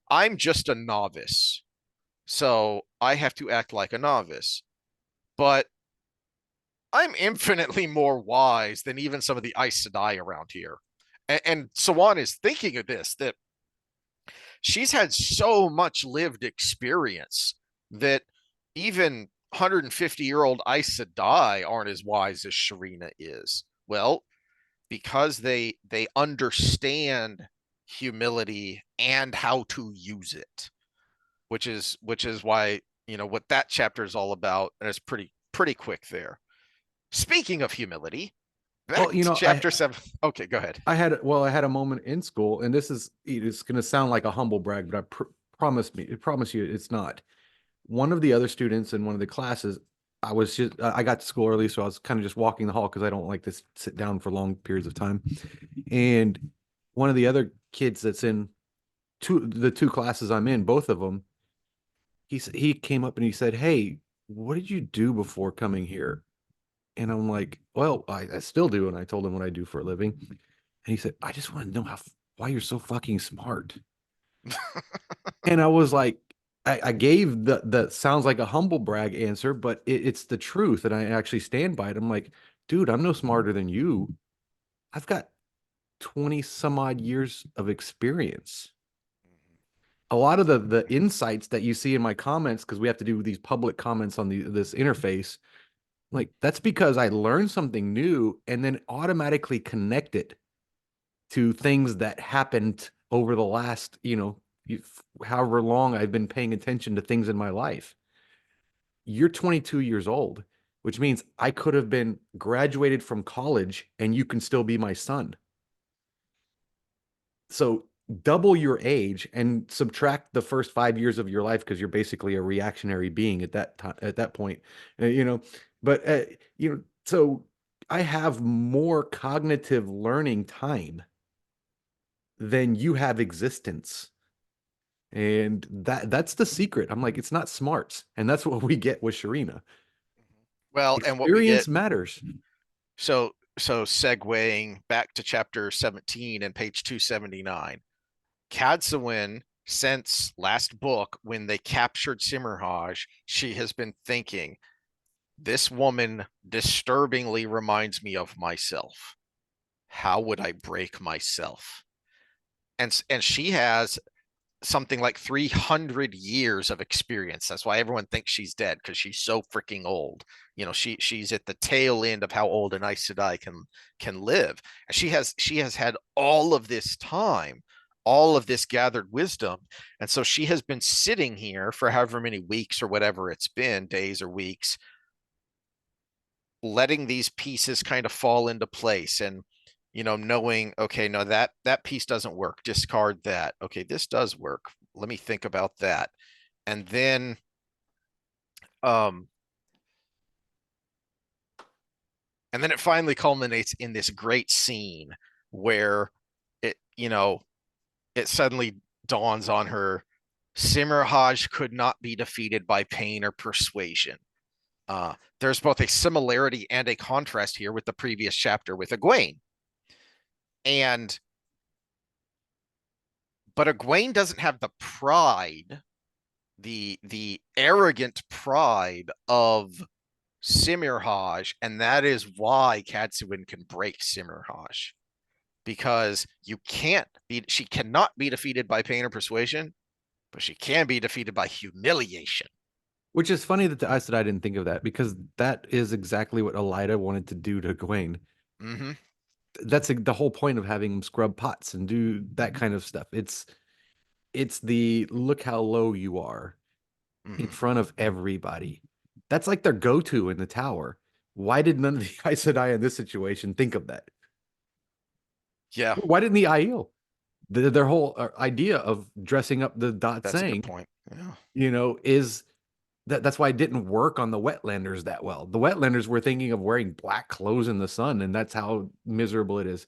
I'm just a novice, so I have to act like a novice. But I'm infinitely more wise than even some of the Aes Sedai around here. And Siuan is thinking of this, that she's had so much lived experience that even 150-year-old Aes Sedai aren't as wise as Sharina is. Well, because they understand humility and how to use it, which is why what that chapter is all about, and it's pretty quick there. Speaking of humility, Well, back to chapter 7. Okay, go ahead. I had a moment in school, and this is it's going to sound like a humble brag, but promise you it's not. One of the other students in one of the classes, I got to school early, so I was kind of just walking the hall because I don't like to sit down for long periods of time. And one of the other kids that's in the two classes I'm in, both of them, he came up and he said, "Hey, what did you do before coming here?" And I'm like, well, I still do. And I told him what I do for a living. And he said, I just want to know why you're so fucking smart. And I was like, I gave the sounds like a humble brag answer, but it's the truth. And I actually stand by it. I'm like, dude, I'm no smarter than you. I've got 20 some odd years of experience. A lot of the insights that you see in my comments, because we have to do these public comments on this interface, like that's because I learned something new and then automatically connect it to things that happened over the last, however long I've been paying attention to things in my life. You're 22 years old, which means I could have been graduated from college and you can still be my son. So double your age and subtract the first 5 years of your life because you're basically a reactionary being at that time, at that point, uh, you know. But so I have more cognitive learning time than you have existence. And that's the secret. I'm like, it's not smarts. And that's what we get with Sharina. Well, and what we get, Experience matters. so segueing back to chapter 17 and page 279, Cadsuane, since last book, when they captured Simmerhaj, she has been thinking, this woman disturbingly reminds me of myself. How would I break myself? And she has something like 300 years of experience. That's why everyone thinks she's dead, because she's so freaking old. She's at the tail end of how old an Aes Sedai can live. And she has had all of this time, all of this gathered wisdom. And so she has been sitting here for however many weeks or whatever it's been, days or weeks, letting these pieces kind of fall into place, and knowing, okay, no, that piece doesn't work, discard that. Okay, this does work, let me think about that. And then um it finally culminates in this great scene where it you know it suddenly dawns on her, Simmerhaj could not be defeated by pain or persuasion. There's both a similarity and a contrast here with the previous chapter with Egwene. And but Egwene doesn't have the pride, the arrogant pride of Simirhaj, and that is why Cadsuane can break Simirhaj, because she cannot be defeated by pain or persuasion, but she can be defeated by humiliation. Which is funny that I said I didn't think of that because that is exactly what Elida wanted to do to Gawain. Mm-hmm. That's the whole point of having him scrub pots and do that kind of stuff. It's the look how low you are in Mm-hmm. front of everybody. That's like their go-to in the tower. Why did none of the Aes Sedai in this situation think of that? Yeah, Why didn't the Aiel? Their whole idea of dressing up the dot that's a good saying, point. Yeah. is that's why it didn't work on the wetlanders that well. The wetlanders were thinking of wearing black clothes in the sun, and that's how miserable it is.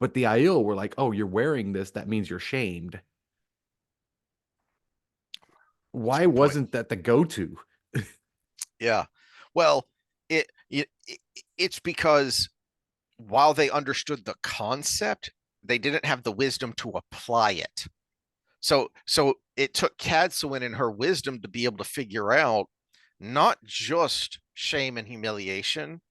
But the Aiel were like, "Oh, you're wearing this. That means you're shamed." That's a Why good point. wasn't that the go-to? Yeah. Well, it's because while they understood the concept, they didn't have the wisdom to apply it. So it took Cadsuane and her wisdom to be able to figure out not just shame and humiliation,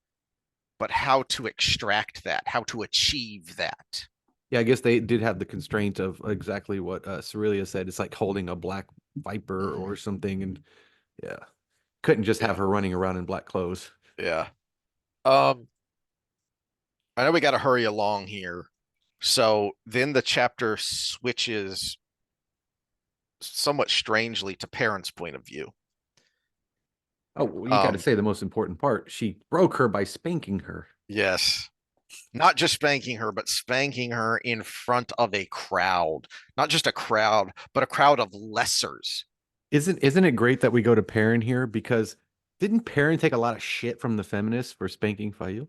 but how to extract that, how to achieve that. Yeah, I guess they did have the constraint of exactly what Cerelia said. It's like holding a black viper Mm-hmm. or something, and yeah, couldn't just have Yeah, her running around in black clothes. yeah. Um, I know we got to hurry along here. So then the chapter switches somewhat strangely to Perrin's point of view. Oh, well, you got to Um, say the most important part. She broke her by spanking her. yes, not just spanking her, but spanking her in front of a crowd. Not just a crowd, but a crowd of lessers. Isn't it great that we go to Perrin here because didn't Perrin take a lot of shit from the feminists for spanking Fayu?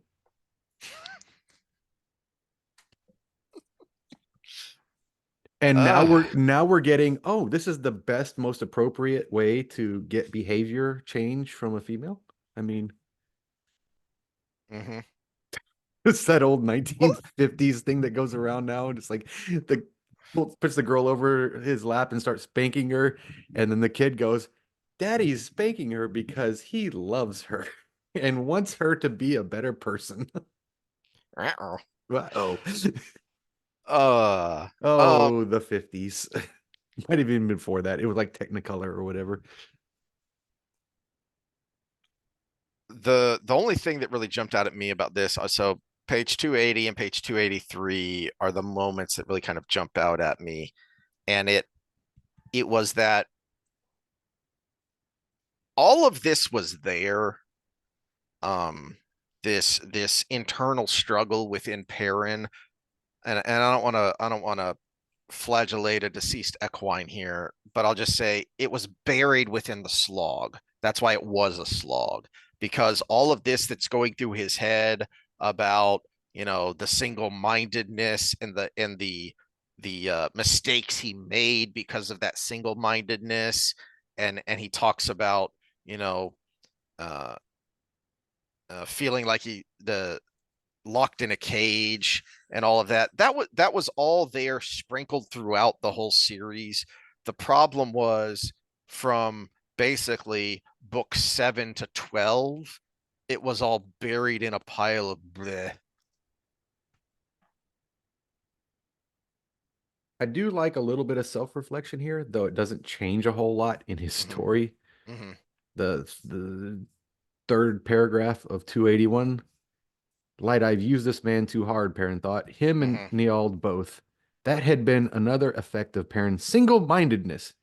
And Uh, now we're getting, oh, this is the best, most appropriate way to get behavior change from a female. I mean, Hmm. It's that old Well, 1950s thing that goes around now, and it's like the puts the girl over his lap and starts spanking her, and then the kid goes, "Daddy's spanking her because he loves her and wants her to be a better person." uh-oh. Oh, Uh, um, oh, the 50s. Might have even been before that. It was like Technicolor or whatever. the only thing that really jumped out at me about this, so page 280 and page 283 are the moments that really kind of jump out at me, and it was that all of this was there. This internal struggle within Perrin, and I don't want to flagellate a deceased equine here, but I'll just say it was buried within the slog. That's why it was a slog, because all of this that's going through his head about, the single-mindedness and the mistakes he made because of that single-mindedness, and he talks about, you know uh, feeling like he the locked in a cage and all of that. That was all there sprinkled throughout the whole series. The problem was from basically book 7 to 12, it was all buried in a pile of bleh. I do like a little bit of self-reflection here, though it doesn't change a whole lot in his Mm-hmm. story. Mm-hmm. The third paragraph of 281. Light, I've used this man too hard, Perrin thought. Him and Mm-hmm. Niald both. That had been another effect of Perrin's single-mindedness.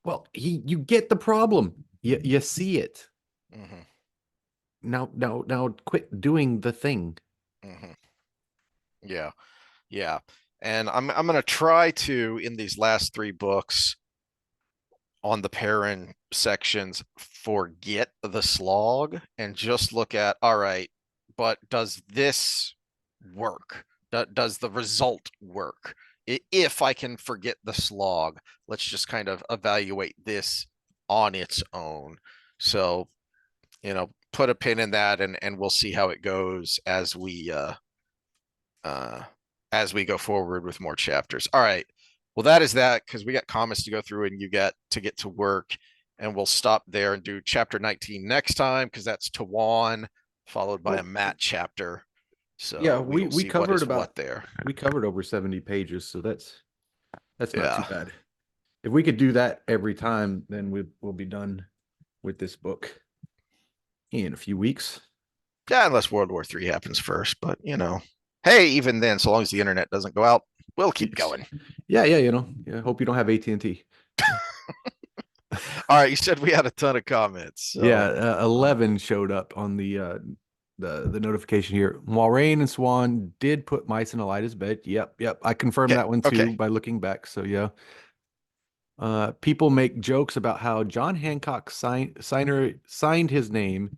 Well, you get the problem. You see it. Mm-hmm. Now quit doing the thing. Mm-hmm. Yeah. Yeah. And I'm gonna try to, in these last three books, on the Perrin sections, forget the slog and just look at, all right, but does this work? Does the result work? If I can forget the slog, let's just kind of evaluate this on its own. So, put a pin in that, and we'll see how it goes uh, as we go forward with more chapters. All right. Well, that is that, because we got comments to go through and you got to get to work. And we'll stop there and do chapter 19 next time, because that's Tawan, followed by a Well, Matt chapter. yeah, So we we will we see what covered is about what there. we covered over 70 pages, so that's not too Yeah. bad. If we could do that every time, then we'll be done with this book in a few weeks. Yeah, unless World War III happens first. But, hey, even then, so long as the internet doesn't go out, we'll keep Yes. going. Yeah, yeah, hope you don't have AT&T. All right. You said we had a ton of comments. Yeah, So, 11 showed up on the notification here. Moiraine and Siuan did put mice in Elida's bed. Yep. I confirmed okay. that one Okay. too by looking back. So yeah. People make jokes about how John Hancock signed his name.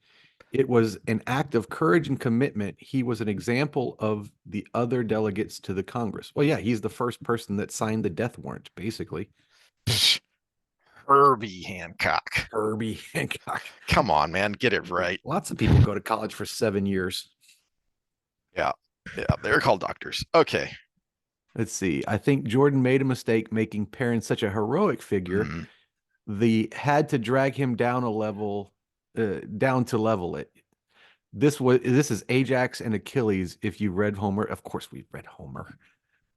It was an act of courage and commitment. He was an example of the other delegates to the Congress. Well, yeah, he's the first person that signed the death warrant, basically. Herbie Hancock. Herbie Hancock. Come on, man. Get it right. Lots of people go to college for 7 years. Yeah. Yeah. They're called doctors. Okay. Let's see. I think Jordan made a mistake making Perrin such a heroic figure. Mm. The had to drag him down a level, down to level it. This is Ajax and Achilles. If you read Homer, of course we've read Homer.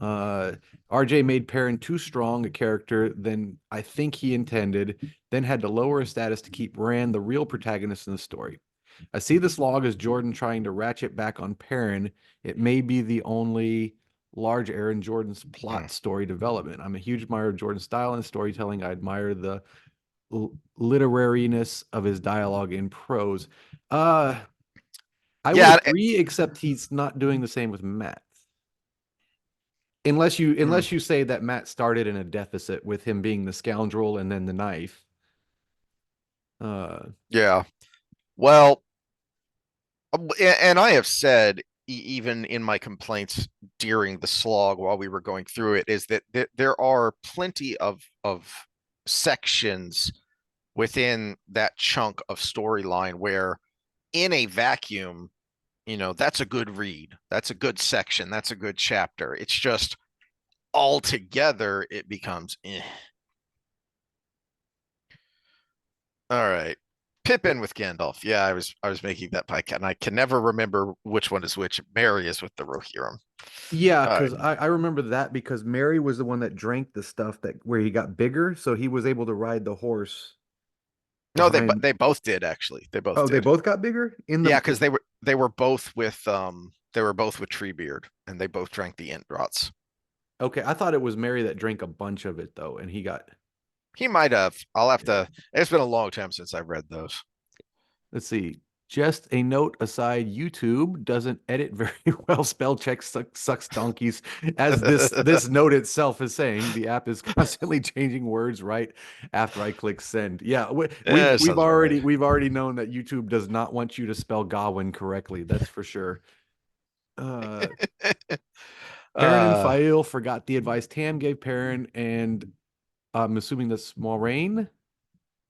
RJ made Perrin too strong a character than I think he intended, then had to lower his status to keep Rand the real protagonist in the story. I see this log as Jordan trying to ratchet back on Perrin. It may be the only large error in Jordan's Mm. plot story development. I'm a huge admirer of Jordan's style and storytelling. I admire the literariness of his dialogue in prose. Uh, I would Yeah. agree, except he's not doing the same with Matt. Unless you Mm, unless you say that Matt started in a deficit with him being the scoundrel and then the knife. Uh, yeah. Well, and I have said, even in my complaints during the slog while we were going through it, is that there are plenty of sections within that chunk of storyline where, in a vacuum, that's a good read. That's a good section. That's a good chapter. It's just all together, it becomes eh. All right. Pippin with Gandalf. Yeah, I was making that podcast, and I can never remember which one is which. Mary is with the Rohirrim. Yeah, All right. because I remember that because Mary was the one that drank the stuff that where he got bigger, so he was able to ride the horse No, behind. they both did actually. They both Oh, they did. both got bigger in Yeah, the. because they were both with Treebeard, and they both drank the Introts. Okay, I thought it was Mary that drank a bunch of it though, and he got. He might have. I'll have Yeah. to. It's been a long time since I've read those. Let's see. Just a note aside, YouTube doesn't edit very well. Spell check sucks donkeys. As this note itself is saying, the app is constantly changing words right after I click send. Yeah, Yeah, it sounds about right. we've already known that YouTube does not want you to spell Gawain correctly. That's for sure. Uh, Perrin and uh Fail forgot the advice Tam gave Perrin, and I'm assuming that's Moraine,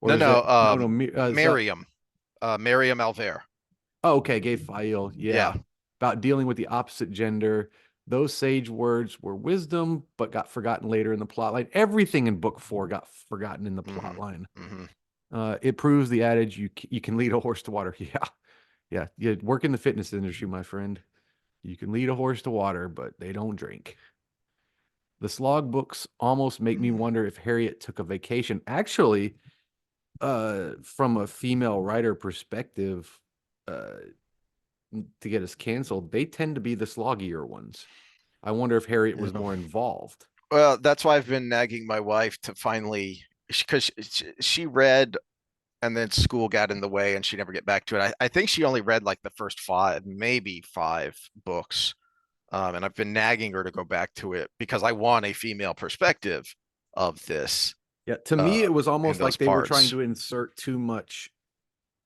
or no, is it no. no Miriam. Miriam Alver. Oh, okay, gay file. Yeah. Yeah. About dealing with the opposite gender. Those sage words were wisdom, but got forgotten later in the plot line. Everything in book 4 got forgotten in the plot Hmm. line. Hmm. It proves the adage you can lead a horse to water. Yeah. Yeah. You work in the fitness industry, my friend. You can lead a horse to water, but they don't drink. The slog books almost make me wonder if Harriet took a vacation. Actually, from a female writer perspective, uh, to get us canceled, they tend to be the sloggier ones. I wonder if Harriet was Yeah. more involved. Well, that's why I've been nagging my wife to finally, because she read and then school got in the way and she never get back to it. I think she only read like the first five, maybe five books. And I've been nagging her to go back to it because I want a female perspective of this Yeah, to uh, me, it was in almost those like they were trying parts. to insert too much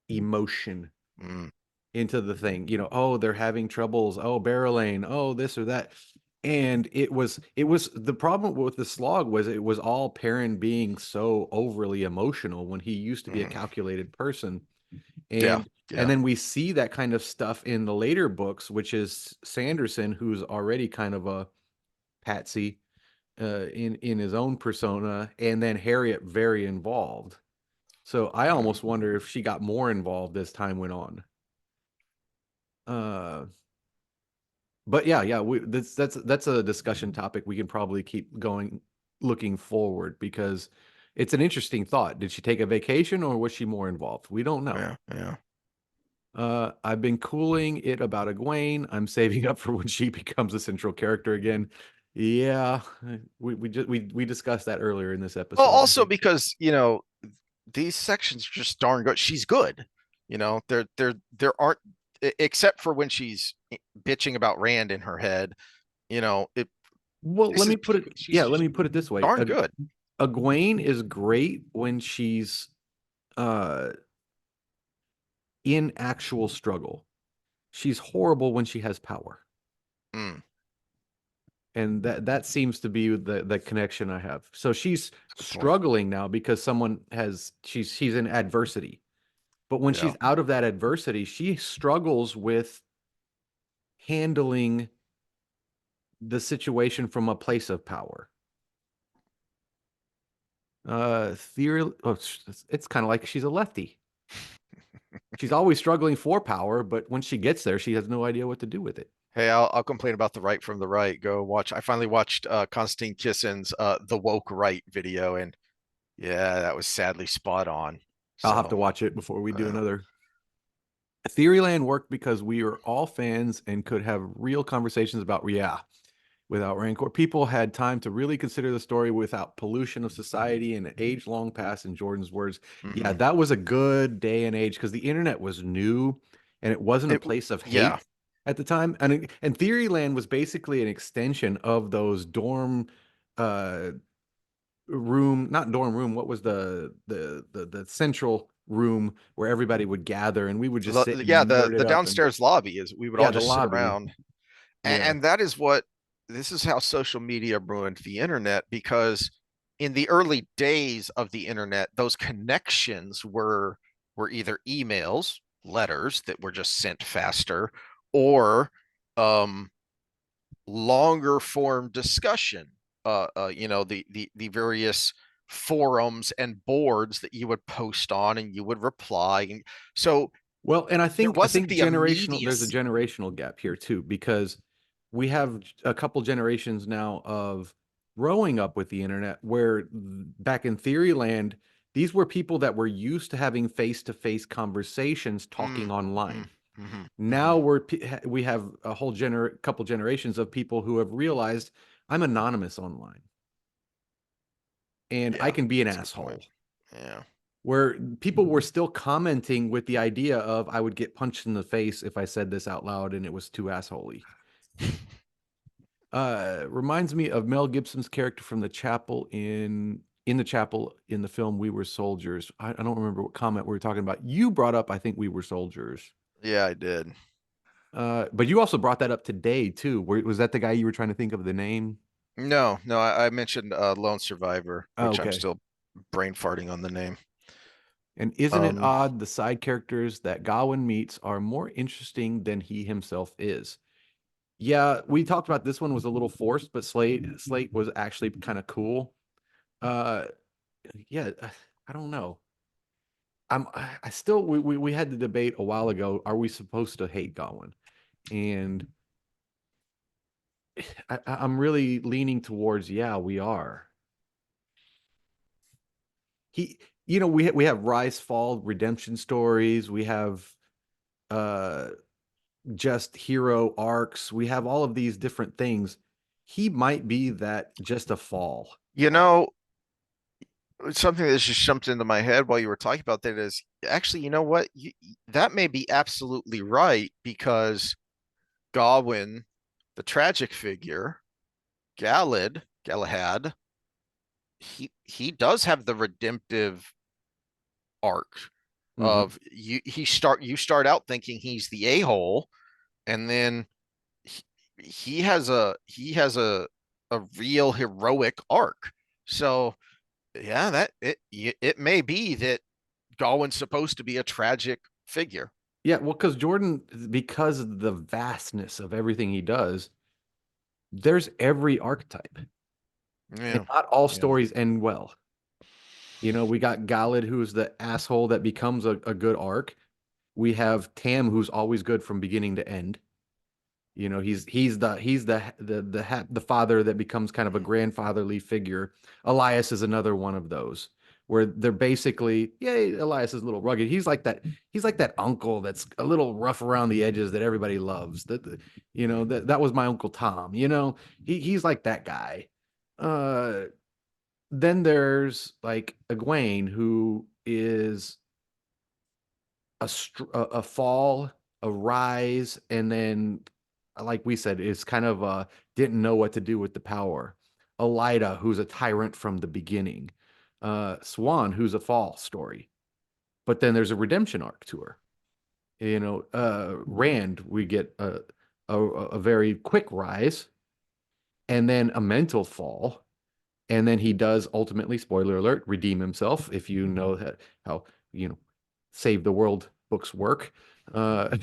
emotion Mm, into the thing. Oh, they're having troubles. Oh, Barrelane. Oh, this or that. And it was the problem with the slog was it was all Perrin being so overly emotional when he used to be a mm, calculated person. yeah, And yeah. then we see that kind of stuff in the later books, which is Sanderson, who's already kind of a patsy in his own persona, and then Harriet very involved. So I Mm, almost wonder if she got more involved as time went on. Uh, but yeah, that's a discussion topic we can probably keep going looking forward because it's an interesting thought. Did she take a vacation or was she more involved? We don't know. yeah, yeah. I've been cooling it about Egwene. I'm saving up for when she becomes a central character again. Yeah, we discussed that earlier in this Well, episode. I also think. because these sections are just darn good. She's good. There aren't except for when she's bitching about Rand in her head. It Well, this let is me put it. she's Yeah, let just me put it this way. darn good. Egwene is great when she's uh in actual struggle. She's horrible when she has power. Mm, And that seems to be the connection I have. So she's good point. struggling now because someone has she's in adversity. But when Yeah. she's out of that adversity, she struggles with handling the situation from a place of power. Theory, oh, it's kind of like she's a lefty. She's always struggling for power, but when she gets there, she has no idea what to do with it. Hey, I'll complain about the right from the right. Go watch. I finally watched Konstantin Kissin's The Woke Right video, and yeah, that was sadly spot on. I'll have to So watch it before we do uh, another. Theoryland worked because we were all fans and could have real conversations about without rancor. People had time to really consider the story without pollution of society and an age-long past, in Jordan's words. Yeah, mhm. that was a good day and age because the internet was new and it wasn't a it place of yeah, hate at the time. And Theoryland was basically an extension of those dorm uh room, not dorm room, what was the central room where everybody would gather and we would just sit yeah. and The nerd it the up and downstairs lobby is we would yeah, all the just sit lobby. around, Yeah. and that is what this is how social media ruined the internet because in the early days of the internet, those connections were either emails, letters that were just sent faster, or um longer form discussion, the various forums and boards that you would post on and you would reply. And so Well, and there I wasn't think the there's a immediacy. generational gap here too, because we have a couple generations now of growing up with the internet where back in theory land, these were people that were used to having face-to-face conversations Mm, talking mm, online. mhm, Now mhm. we have a whole couple generations of people who have realized I'm anonymous online and I Yeah, can be an that's a good point. asshole. Yeah. Where people were still commenting with the idea of I would get punched in the face if I said this out loud and it was too assholey. Reminds me of Mel Gibson's character from the chapel in the chapel in the film We Were Soldiers. I don't remember what comment we were talking about. You brought up, I think, We Were Soldiers. Yeah, I did. But you also brought that up today too. Was that the guy you were trying to think of the name? No, no, I mentioned Lone Survivor, Oh, which I'm okay. still brain farting on the name. And isn't it Um, odd the side characters that Gawain meets are more interesting than he himself is? Yeah, we talked about this one was a little forced, but Slate was actually kind of cool. Uh, yeah, I don't know. I still we had the debate a while ago. Are we supposed to hate Gawain? And I'm really leaning towards yeah, we are. He, we have rise, fall, redemption stories. We have uh just hero arcs. We have all of these different things. He might be that just a fall. you know, something that just jumped into my head while you were talking about that is actually, you know what? That may be absolutely right because Gawain, the tragic figure, Galahad, he does have the redemptive arc Hmm. of you start out thinking he's the a-hole, and then he, he has a real heroic arc. So yeah, that it may be that Gawain's supposed to be a tragic figure. Yeah, well, because Jordan, because of the vastness of everything he does, there's every archetype, and Yeah, not all yeah. stories end well. We got Galad, who's the asshole that becomes a good arc. We have Tam, who's always good from beginning to end. He's the father that becomes kind of a grandfatherly figure. Elias is another one of those where they're basically, yeah, Elias is a little rugged. He's like that uncle that's a little rough around the edges that everybody loves. That was my Uncle Tom. He's like that guy. Uh, then there's like Egwene, who is a fall, a rise, and then, like we said, is kind of didn't know what to do with the power. Elida, who's a tyrant from the beginning. Swan, who's a fall story, but then there's a redemption arc to her. Rand, we get a very quick rise, and then a mental fall, and then he does ultimately, spoiler alert, redeem himself. If you know how you know save the world books work. Uh,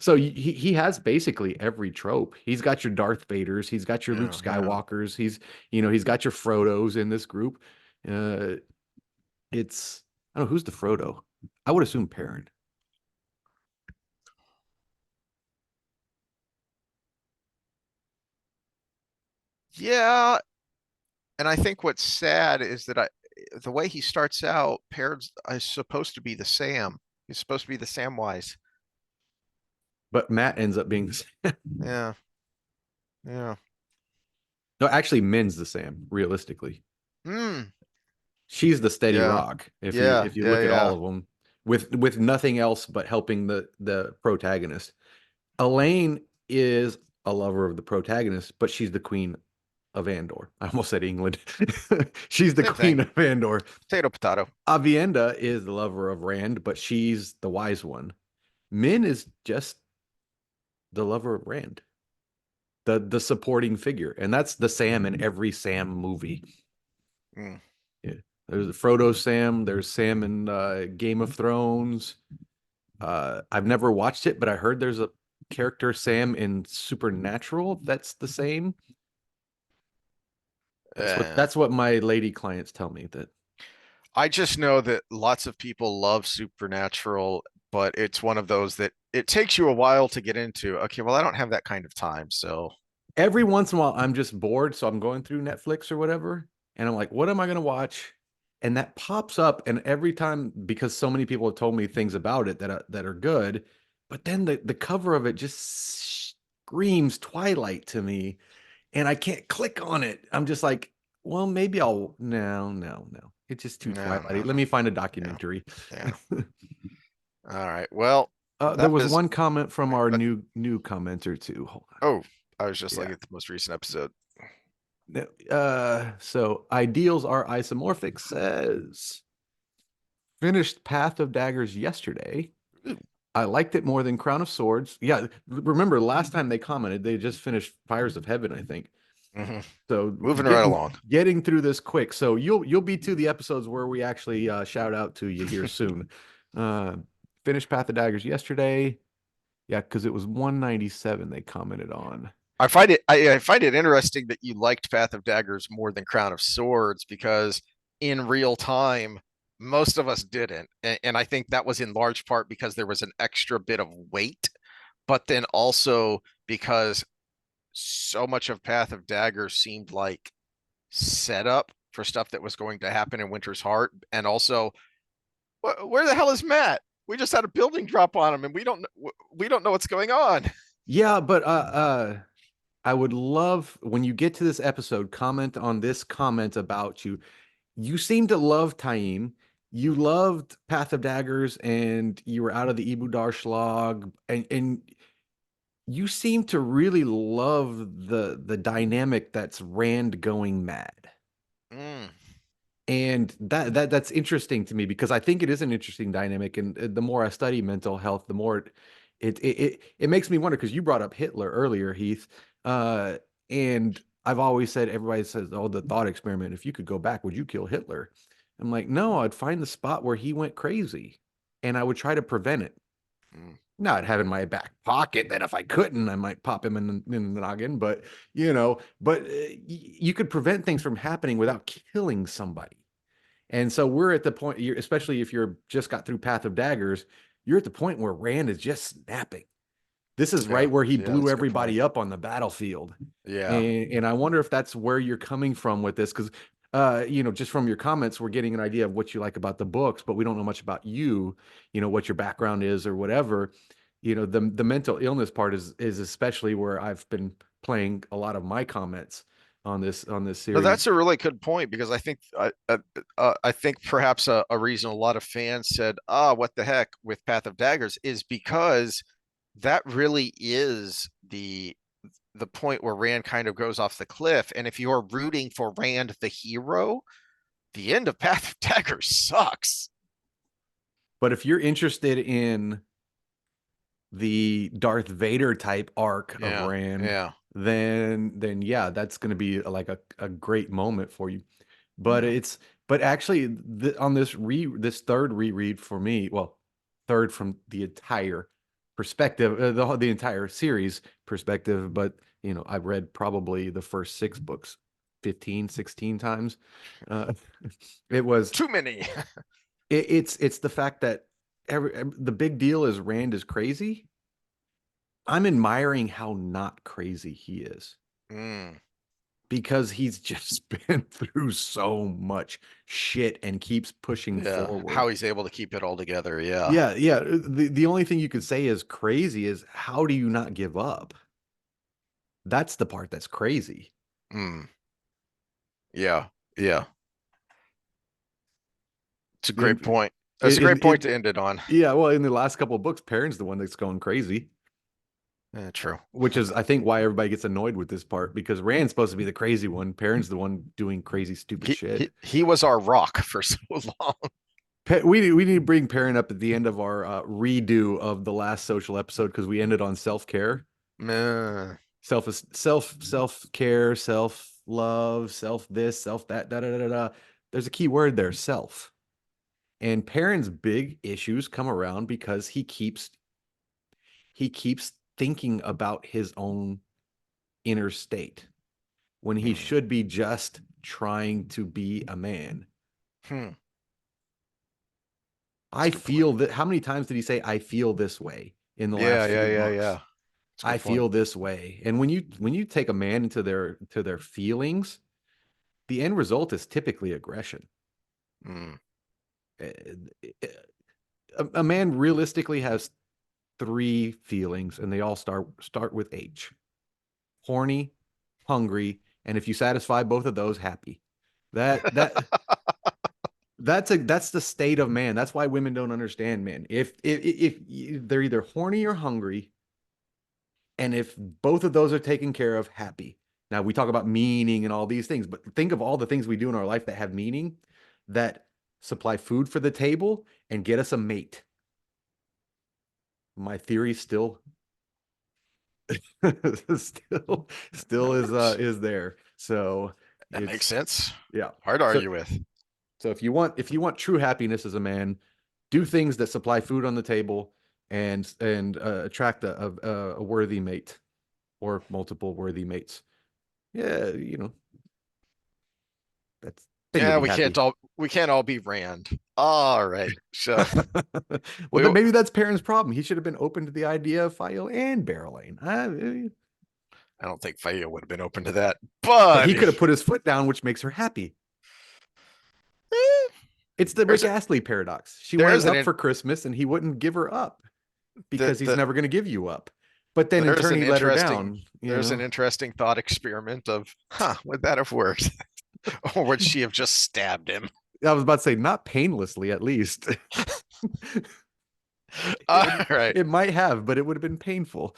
so he has basically every trope. He's got your Darth Vaders, he's got your Luke Yeah, yeah. Skywalkers, he's got your Frodos in this group. Uh, it's I don't know who's the Frodo. I would assume Perrin. Yeah, and I think what's sad is that the way he starts out, Paird's is supposed to be the Sam. He's supposed to be the Samwise. But Matt ends up being Yeah, yeah. no, actually, Min's the Sam. Realistically, Hmm. she's the steady Yeah, rock. If you yeah, if you yeah, look at all yeah. of them, with nothing else but helping the protagonist. Elaine is a lover of the protagonist, but she's the queen of Andor. I almost said England. She's the Same thing. queen of Andor. Potato, potato. Avienda is the lover of Rand, but she's the wise one. Min is just the lover of Rand, the supporting figure, and that's the Sam in every Sam movie. Mm. Yeah. There's Frodo Sam. There's Sam in Game of Thrones. I've never watched it, but I heard there's character Sam in Supernatural that's the same. Uh, That's what my lady clients tell me that I just know that lots of people love Supernatural, but it's one of those that it takes you a while to get into. Okay, well, I don't have that kind of time, so every once in a while I'm just bored, so I'm going through Netflix or whatever, and I'm like, what am I gonna watch? And that pops up, and every time because so many people have told me things about it that are good, but then the cover of it just screams Twilight to me, and I can't click on it. I'm just like, well, maybe I'll no. It's just too no, no, Twilight. Let no. me find a Yeah, documentary. yeah. All right. Well, There that was is. one comment from our new commenter too. Hold on. Oh, I was just Yeah. looking at the most recent episode. So ideals are isomorphic says finished Path of Daggers yesterday. Ooh. I liked it more than Crown of Swords. Yeah, remember last time they commented, they just finished Fires of Heaven, I think. Hmm. So Moving right along. getting through this quick. So you'll be to the episodes where we actually shout out to you here soon. Uh finished Path of Daggers yesterday. Yeah, because it was 197 they commented on. I find it interesting that you liked Path of Daggers more than Crown of Swords because in real time most of us didn't, and I think that was in large part because there was an extra bit of weight, but then also because so much of Path of Daggers seemed like setup for stuff that was going to happen in Winter's Heart, and also where the hell is Matt? We just had a building drop on him, and we don't know what's going on. Yeah, but I would love when you get to this episode, comment on this comment about you. You seem to love Taim. You loved Path of Daggers, and you were out of the Ibu Darshlag, and you seem to really love the dynamic that's Rand going mad. Mm, And that's interesting to me because I think it is an interesting dynamic. And the more I study mental health, the more it makes me wonder because you brought up Hitler earlier, Heath. Uh, and I've always said everybody says, "Oh, the thought experiment. If you could go back, would you kill Hitler?" I'm like, no, I'd find the spot where he went crazy, and I would try to prevent it. mm, Not have in my back pocket that if I couldn't, I might pop him in the noggin. But you could prevent things from happening without killing somebody. And so we're at the point, especially if you're just got through Path of Daggers, you're at the point where Rand is just snapping. This is yeah, right where he yeah, blew that's a good point. everybody up on the battlefield. Yeah. And I wonder if that's where you're coming from with this, because just from your comments, we're getting an idea of what you like about the books, but we don't know much about you, what your background is or whatever. The mental illness part is especially where I've been playing a lot of my comments on this No, series. that's a really good point because I think perhaps a reason a lot of fans said, "Ah, what the heck" with Path of Daggers is because that really is the point where Rand kind of goes off the cliff. And if you're rooting for Rand the hero, the end of Path of Daggers sucks. But if you're interested in the Darth Vader type arc of Yeah, Rand, yeah, then yeah, that's going to be like a great moment for you. But yeah. it's but actually on this third reread for me, well, third from the entire perspective, the entire series perspective, but I've read probably the first six books 15, 16 times. Uh, it was Too many. it's the fact that the big deal is Rand is crazy. I'm admiring how not crazy he is Mm, because he's just been through so much shit and keeps pushing yeah, how forward. he's able to keep it all together. Yeah. Yeah. The only thing you could say is crazy is how do you not give up? That's the part that's crazy. Mm, yeah, yeah. It's a great And point. That's a it, great it, point it to end it on. yeah, well, in the last couple of books, Perrin's the one that's going crazy, True. which is I think why everybody gets annoyed with this part because Rand's supposed to be the crazy one. Perrin's the one doing crazy, stupid shit. He was our rock for so long. We need to bring Perrin up at the end of our redo of the last social episode because we ended on self care, Man. self care, self love, self this, self that, da da da da. There's a key word there, self. And Perrin's big issues come around because he keeps thinking about his own inner state when he Hmm. should be just trying to be a man. Hmm. That's I a good point. feel that. How many times did he say, I feel this way in the Yeah, last yeah, few yeah, books? yeah. It's a I good point. feel this way. And when you take a man into their feelings, the end result is typically aggression. Hmm. A man realistically has three feelings, and they all start with H: horny, hungry, and if you satisfy both of those, happy. That that that's the state of man. That's why women don't understand men. If they're either horny or hungry, and if both of those are taken care of, happy. Now we talk about meaning and all these things, but think of all the things we do in our life that have meaning, that supply food for the table and get us a mate. My theory still That works. is there. So That makes it's sense. yeah. Hard to So argue with. so if you want true happiness as a man, do things that supply food on the table and attract a worthy mate or multiple worthy mates. Yeah, that's then you'll Yeah, be happy. we can't all be Rand. All right. So Well, we then maybe that's Perrin's problem. He should have been open to the idea of File and Barrelane. I don't think Faya would have been open to that. But But he could have put his foot down, which makes her happy. eh, It's the there's Rick a, Astley paradox. She wanted there's an up in, for Christmas, and he wouldn't give her up because he's the never going to give you up. But then in there's turn, an he let her interesting down. there's an interesting thought experiment of, would that have worked? Or would she have just stabbed him? I was about to say, not painlessly, at least. All it, right. it might have, but it would have been painful.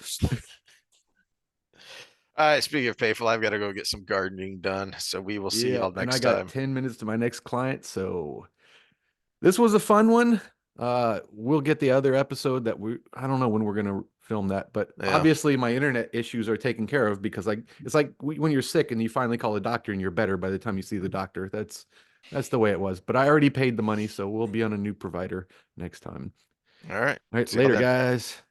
All right. Speaking of painful, I've got to go get some gardening done. So we will see Yeah, y'all and I next got time. 10 minutes to my next client, so this was a fun one. We'll get the other episode that I don't know when we're gonna film that, but Yeah. obviously my internet issues are taken care of because like it's like when you're sick and you finally call a doctor and you're better by the time you see the doctor. That's the way it was. But I already paid the money, so we'll be on a new provider next time. All right. All right, See y'all later, then. guys.